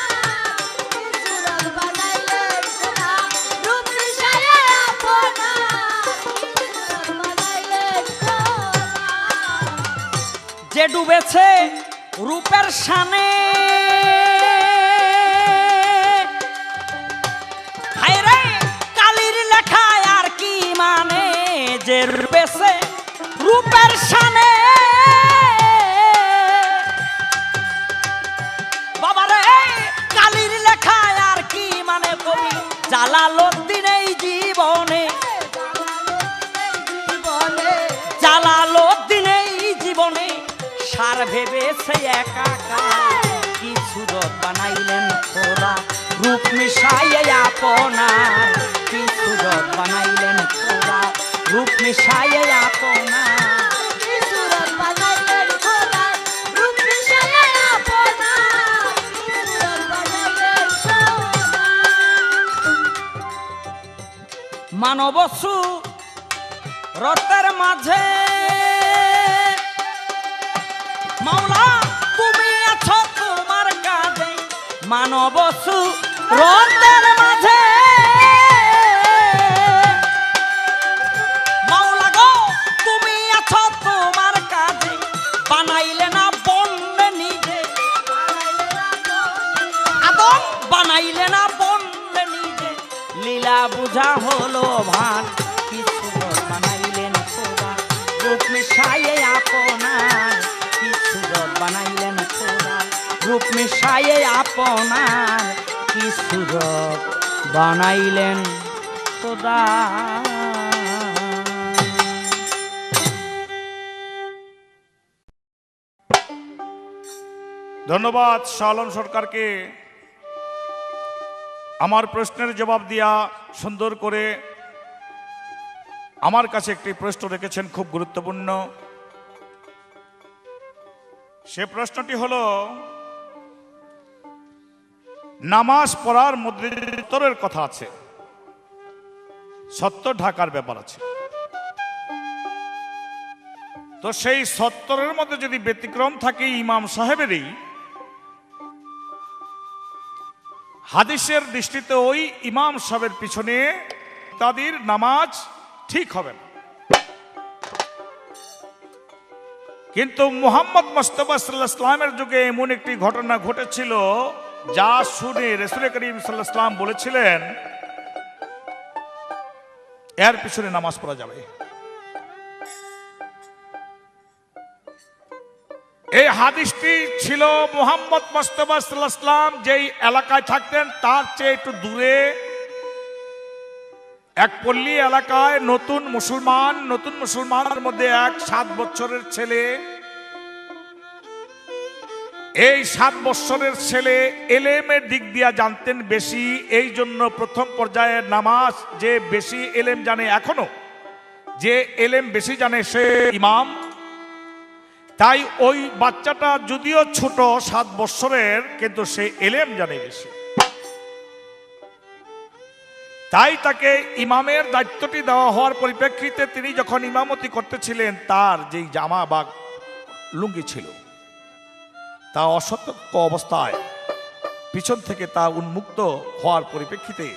সুরত বানাইলেন খোদা, রূপ মিশাইয়া আপনার সুরত বানাইলেন খোদা। যে ডুবেছে রূপের শানে, হায় রে কালির লেখায় আর কি মানে, যে ডুবেছে রূপের শানে, বাবা রে কালির লেখায় আর কি মানে, কবি জালালউদ্দিন এই জীবনে, জালালউদ্দিন এই জীবনে সার ভেবেছে একাকার, কি সুরত বানাইলেন খোদা, রূপ মিশাইয়ে আপনার, কি সুরত বানাইলেন খোদা, রূপ মিশাইয়ে আপনার। সুরত বানাইলেন খোদা, রূপ মিশাইয়া আপনার সুরত বানাইলেন খোদা। মানব সুরতের মাঝে মাওলা তুমি আছো তোমার কাজে, মানব সুরতের মাঝে মাওলা গো তুমি আছো তোমার কাজে, বানাইলে না বনলে নিজে, আদম বানাইলে না বনলে নিজে, লীলা বুঝা হলো ভান, কি সুরত বানাইলেন খোদা, রূপ মিশাইয়ে আপনার, কি সুরত বানাইলেন খোদা, রূপ মিশাইয়ে আপনার, কি সুরত বানাইলেন খোদা। ধন্যবাদ শাহ আলম সরকারকে আমার প্রশ্নের জবাব দিয়া সুন্দর করে আমার কাছে একটি প্রশ্ন রেখেছেন খুব গুরুত্বপূর্ণ। সে প্রশ্নটি হলো, নামাজ পড়ার মধ্যে ভিতরের কথা আছে, সত্য ঢাকার ব্যাপার আছে, তো সেই সত্তরের মধ্যে যদি ব্যতিক্রম থাকে ইমাম সাহেবেরই, হাদিসের দৃষ্টিতে ওই ইমাম সাহেবের পিছনে তাদের নামাজ ঠিক হবে না। কিন্তু মুহাম্মদ মুস্তাফা সাল্লাল্লাহু আলাইহি ওয়াসাল্লামের যুগে এমন একটি ঘটনা ঘটেছিল যা শুনে রাসূল করিম সাল্লাল্লাহু আলাইহি ওয়াসাল্লাম বলেছিলেন এর পিছনে নামাজ পড়া যাবে। এই হাদিসটি ছিল মুহাম্মদ মুস্তাফা সাল্লাল্লাহু আলাইহি ওয়াসাল্লাম যেই এলাকায় থাকতেন তার চেয়ে একটু দূরে এক পল্লী এলাকায় নতুন মুসলমানের মধ্যে এক 7 বছরের ছেলে, এই 7 বছরের ছেলে এলেমের দিক দিয়ে জানতেন বেশি, এই জন্য প্রথম পর্যায়ের নামাজ যে বেশি এলেম জানে, এখনো যে এলেম বেশি জানে সে ইমাম। তাই ওই বাচ্চাটা যদিও ছোট 7 বছরের, কিন্তু সে এলেম জানে বেশি, তাই তাকে ইমামের দায়িত্বটি দেওয়া হওয়ার পরিপ্রেক্ষিতে তিনি যখন ইমামতি করতেছিলেন তার যেই জামা বা লুঙ্গি ছিল তা অসতর্ক অবস্থায় পিছন থেকে তা উন্মুক্ত হওয়ার পরিপ্রেক্ষিতে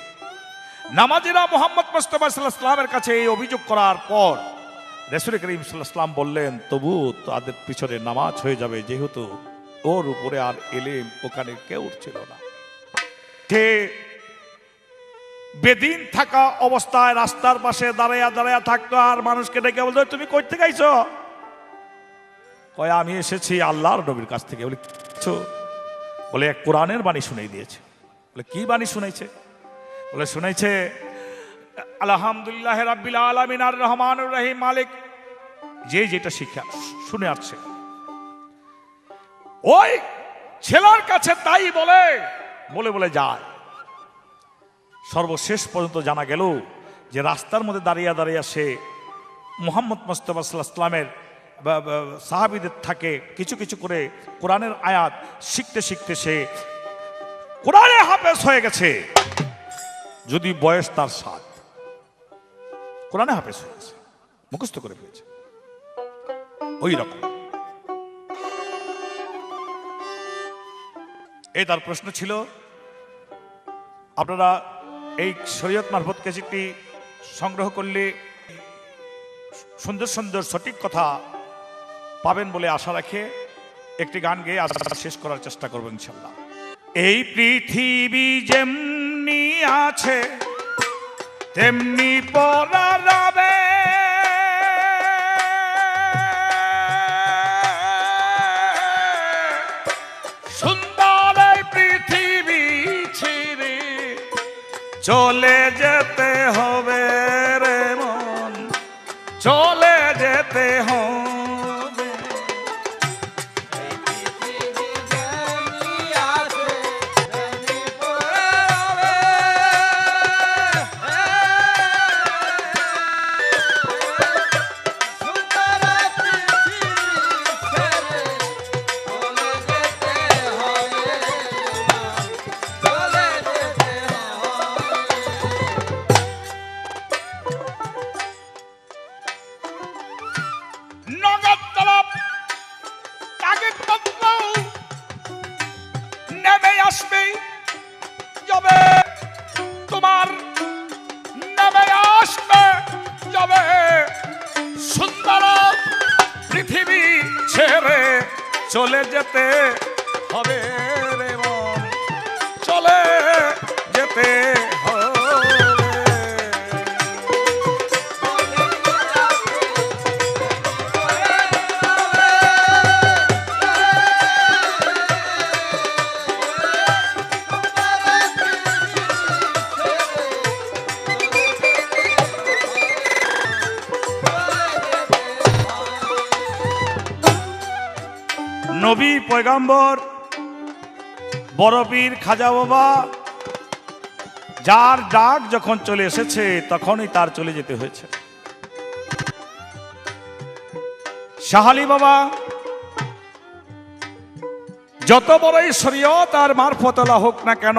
নামাজিরা মুহাম্মদ মুস্তাফা সাল্লাল্লাহু আলাইহি ওয়াসাল্লামের কাছে এই অভিযোগ করার পর রাসূল করিম সাল্লাল্লাহু আলাইহি ওয়াসাল্লাম বললেন তবু তাদের পিছনে নামাজ হয়ে যাবে, যেহেতু ওর উপরে আর এলেম ওখানে কেউ ছিল না। সে বেদিন থাকা অবস্থায় রাস্তার পাশে দাঁড়াইয়া থাকতো আর মানুষকে ডেকে বলতো তুমি কই থেকে আইছো? কয় আমি এসেছি আল্লাহর নবীর কাছ থেকে। বলে কিছু? বলে এক কোরআনের বাণী শুনিয়ে দিয়েছে। বলে কি বাণী শুনাইছে? বলে শুনাইছে আলহামদুলিল্লাহ রাব্বিল আলামিন আর রহমানুর রহিম মালিক, যে যেটা শিক্ষা শুনে আসছে ওই ছেলের কাছে তাই বলে যায়। সর্বশেষ পর্যন্ত জানা গেল যে রাস্তার মধ্যে দাঁড়িয়ে সে মুহাম্মদ মুস্তাফা সাল্লাল্লাহু আলাইহি ওয়াসাল্লামের সাহাবীদের থাকে কিছু করে কোরআনের আয়াত শিখতে সে কোরআনে হাফেজ হয়ে গেছে, যদি বয়স তার 7, কোরআনে হাফেজ হয়ে গেছে, মুখস্থ করে ফেলেছে। ওই রকম এই তার প্রশ্ন ছিল। আপনারা এই শরীয়ত মারফত ক্যাসেটটি সংগ্রহ করলে সুন্দর সঠিক কথা পাবেন বলে আশা রাখে একটি গান গেয়ে আশা শেষ করার চেষ্টা করব ইনশাআল্লাহ। এই পৃথিবী যেমনি আছে তেমনি পড়া যাবে, সুন্দর এই পৃথিবী ছেড়ে চলে যেতে হবে রে মন, চলে যেতে হবে। নগদ তলব কাগজপত্র নেমে আসবে, যাবে তোমার নেমে আসবে, যাবে সুন্দর পৃথিবী ছেড়ে চলে যেতে হবে রে মন, চলে যেতে হবে। নবী পয়গম্বর বড় পীর খাজা বাবা যার ডাক যখন চলে এসেছে তখনই তার চলে যেতে হয়েছে। শাহ আলী বাবা যত বড়ই শরীয়ত আর মারফতওয়ালা হোক না কেন,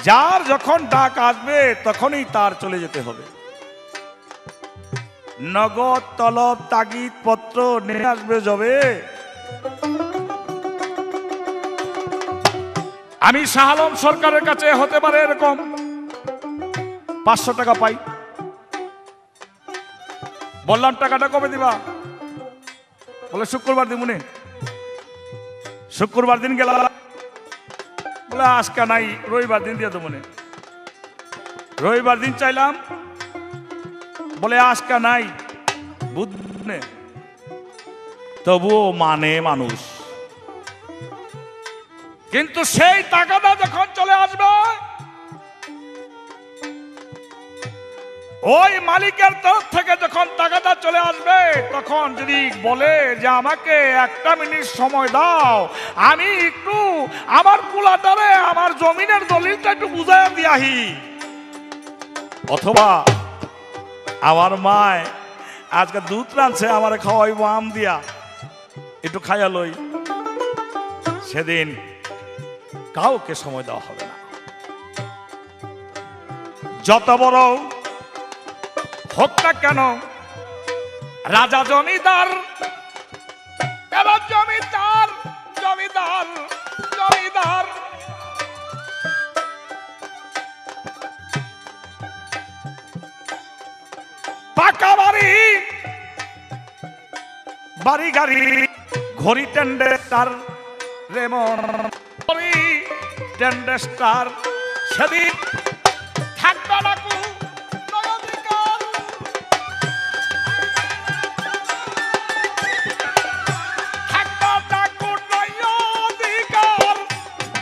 যার যখন ডাক আসবে তখনই তার চলে যেতে হবে। নগদ তলব তাগিদ পত্র নিয়ে আসবে যাবে। আমি শাহ আলম সরকারের কাছে হতে পারে এরকম 500 টাকা পাই, বললাম টাকাটা কবে দিবা? বলে শুক্রবার দিন মনে, শুক্রবার দিন গেল, বলে আজকে নাই, রবিবার দিন দিয়ে তো মনে। রবিবার দিন চাইলাম, বলে আজকে নাই, বুধ নে। তবুও মানে মানুষ। কিন্তু সেই টাকাটা যখন চলে আসবে, ওই মালিকের তরফ থেকে যখন টাকাটা চলে আসবে, তখন যদি বলে যে আমাকে 1 মিনিট সময় দাও, আমি একটু আমার কুলাটারে আমার জমিনের দলিলটা একটু বুঝাই দিয়াহি, অথবা আমার মায় আজকে দুধ রাঁধছে আমার খাওয়াইবো আম দিয়া, একটু খাইয়া লই, সেদিন কাউকে সময় দেওয়া হবে না। যত বড় হোক না কেন রাজা জমিদার, এবার জমিদার জমিদার জমিদার পাকা বাড়ি বাড়ি গাড়ি ঘড়ি টেন্ডার রেমন ঘড়ি টেন্ডার, সেদিন থাকবে না কো নয়াধিকার। থাকবে না কো নয়াধিকার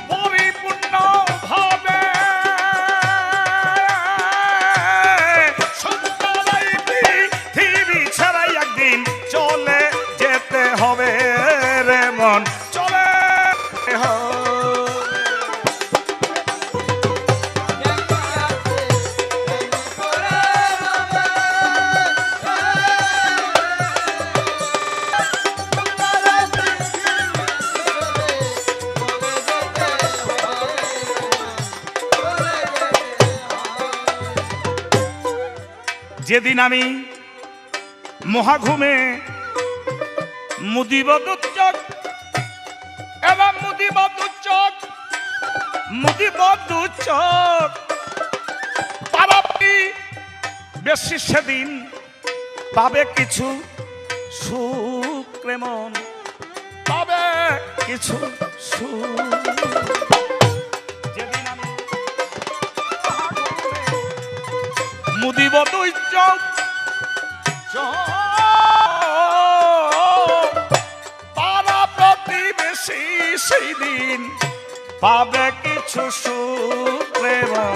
পরিপূর্ণ ভাবে। সুন্দর এই পৃথিবী ছাড়াই একদিন চলে যেতে হবে রে মন, চলে হবে। যেদিন আমি মহাঘুমে মুদিবদুচ্চক এবং মুদিবদুচ্চক পারাপি বেশি, সেদিন পাবে কিছু সুখ রে মন, পাবে কিছু সুখ। যেদিন আমি মুদিবদুচ্চক পাড়া প্রতিবেশী সেই দিন পাবে কিছু সুখ রে মন,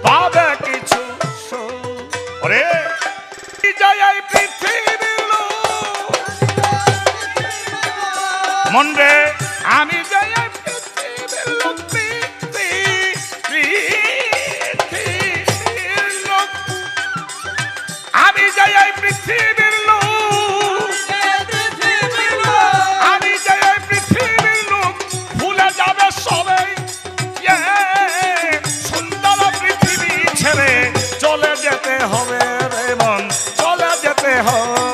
পাবে কিছু সুখ। ওরে যাই এই পৃথিবীর মন রে, আমি যাই এই পৃথিবীর লোক, পৃথিবীর লোক, আমি যাই এই পৃথিবীর লোক, আমি যাই এই পৃথিবীর লোক, ভুলে যাবে সবাই সুন্দর পৃথিবী ছেড়ে চলে যেতে হবে রে মন, চলে যেতে হবে।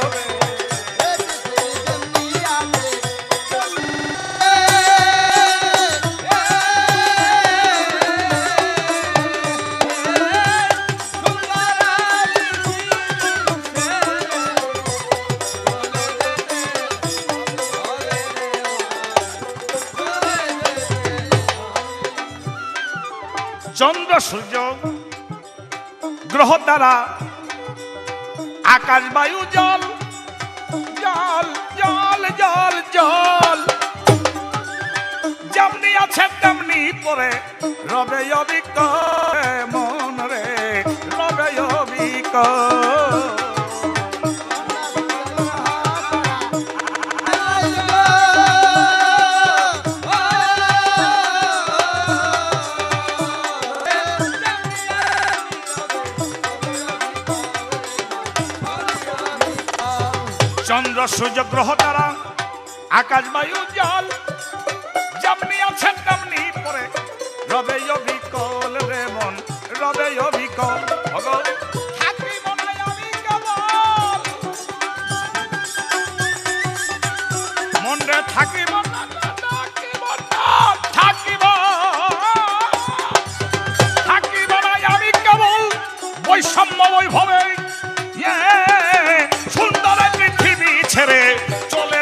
চন্দ্র সূর্য গ্রহ তারা আকাশ বায়ু জল জল জল জল জল, যেমনি আছে তেমনি পরে রবে অবিকল মন রে, রবে অবিকল। চন্দ্র সূর্য গ্রহ তারা আকাশ বায়ু জল, যেমনি আছে তেমনি পরে রবে অবিকল রে মন, রবে অবিকল। থাকিব না আমি কেবল মন রে, থাকিব না, থাকিব না, থাকিব থাকিব না আমি কেবল বৈষম্য বৈভবে সুন্দর পৃথিবী ছেড়ে চলে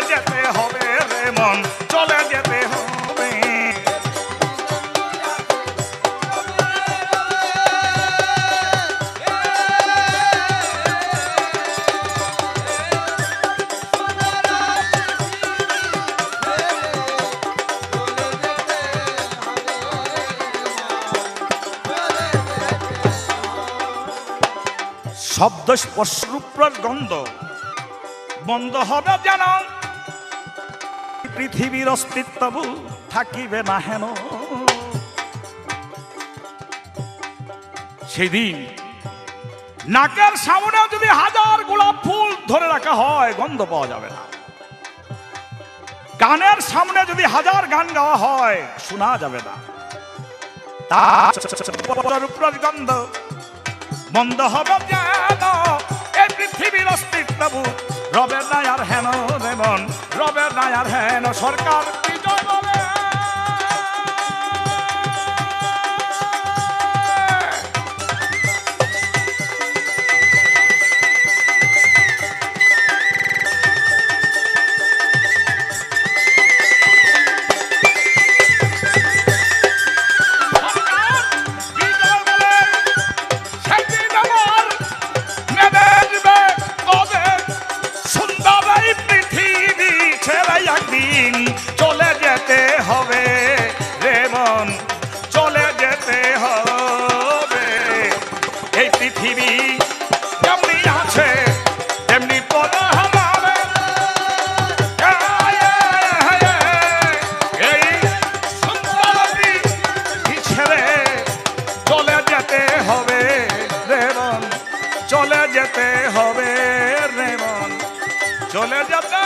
শব্দ স্পর্শ রূপর গন্ধ বন্ধ হবে যেন, পৃথিবীর অস্তিত্ব থাকিবে না হেন। সেদিন নাকের সামনে যদি 1000 গোলাপ ফুল ধরে রাখা হয় গন্ধ পাওয়া যাবে না, গানের সামনে যদি 1000 গান গাওয়া হয় শোনা যাবে না, তার উপর গন্ধ বন্ধ হবে যেন, এই পৃথিবীর অস্তিত্ব রবে না আর হেন রে মন, রবে না আর হেন। সরকার বিজয় বলে চলে যেতে হবে রে মন, চলে যেতে হবে। এই পৃথিবী যেমনি আছে তেমনি পড়া হবে, এই সুন্দরী ছেড়ে চলে যেতে হবে রে মন, চলে যেতে হবে রে মন, চলে যেতে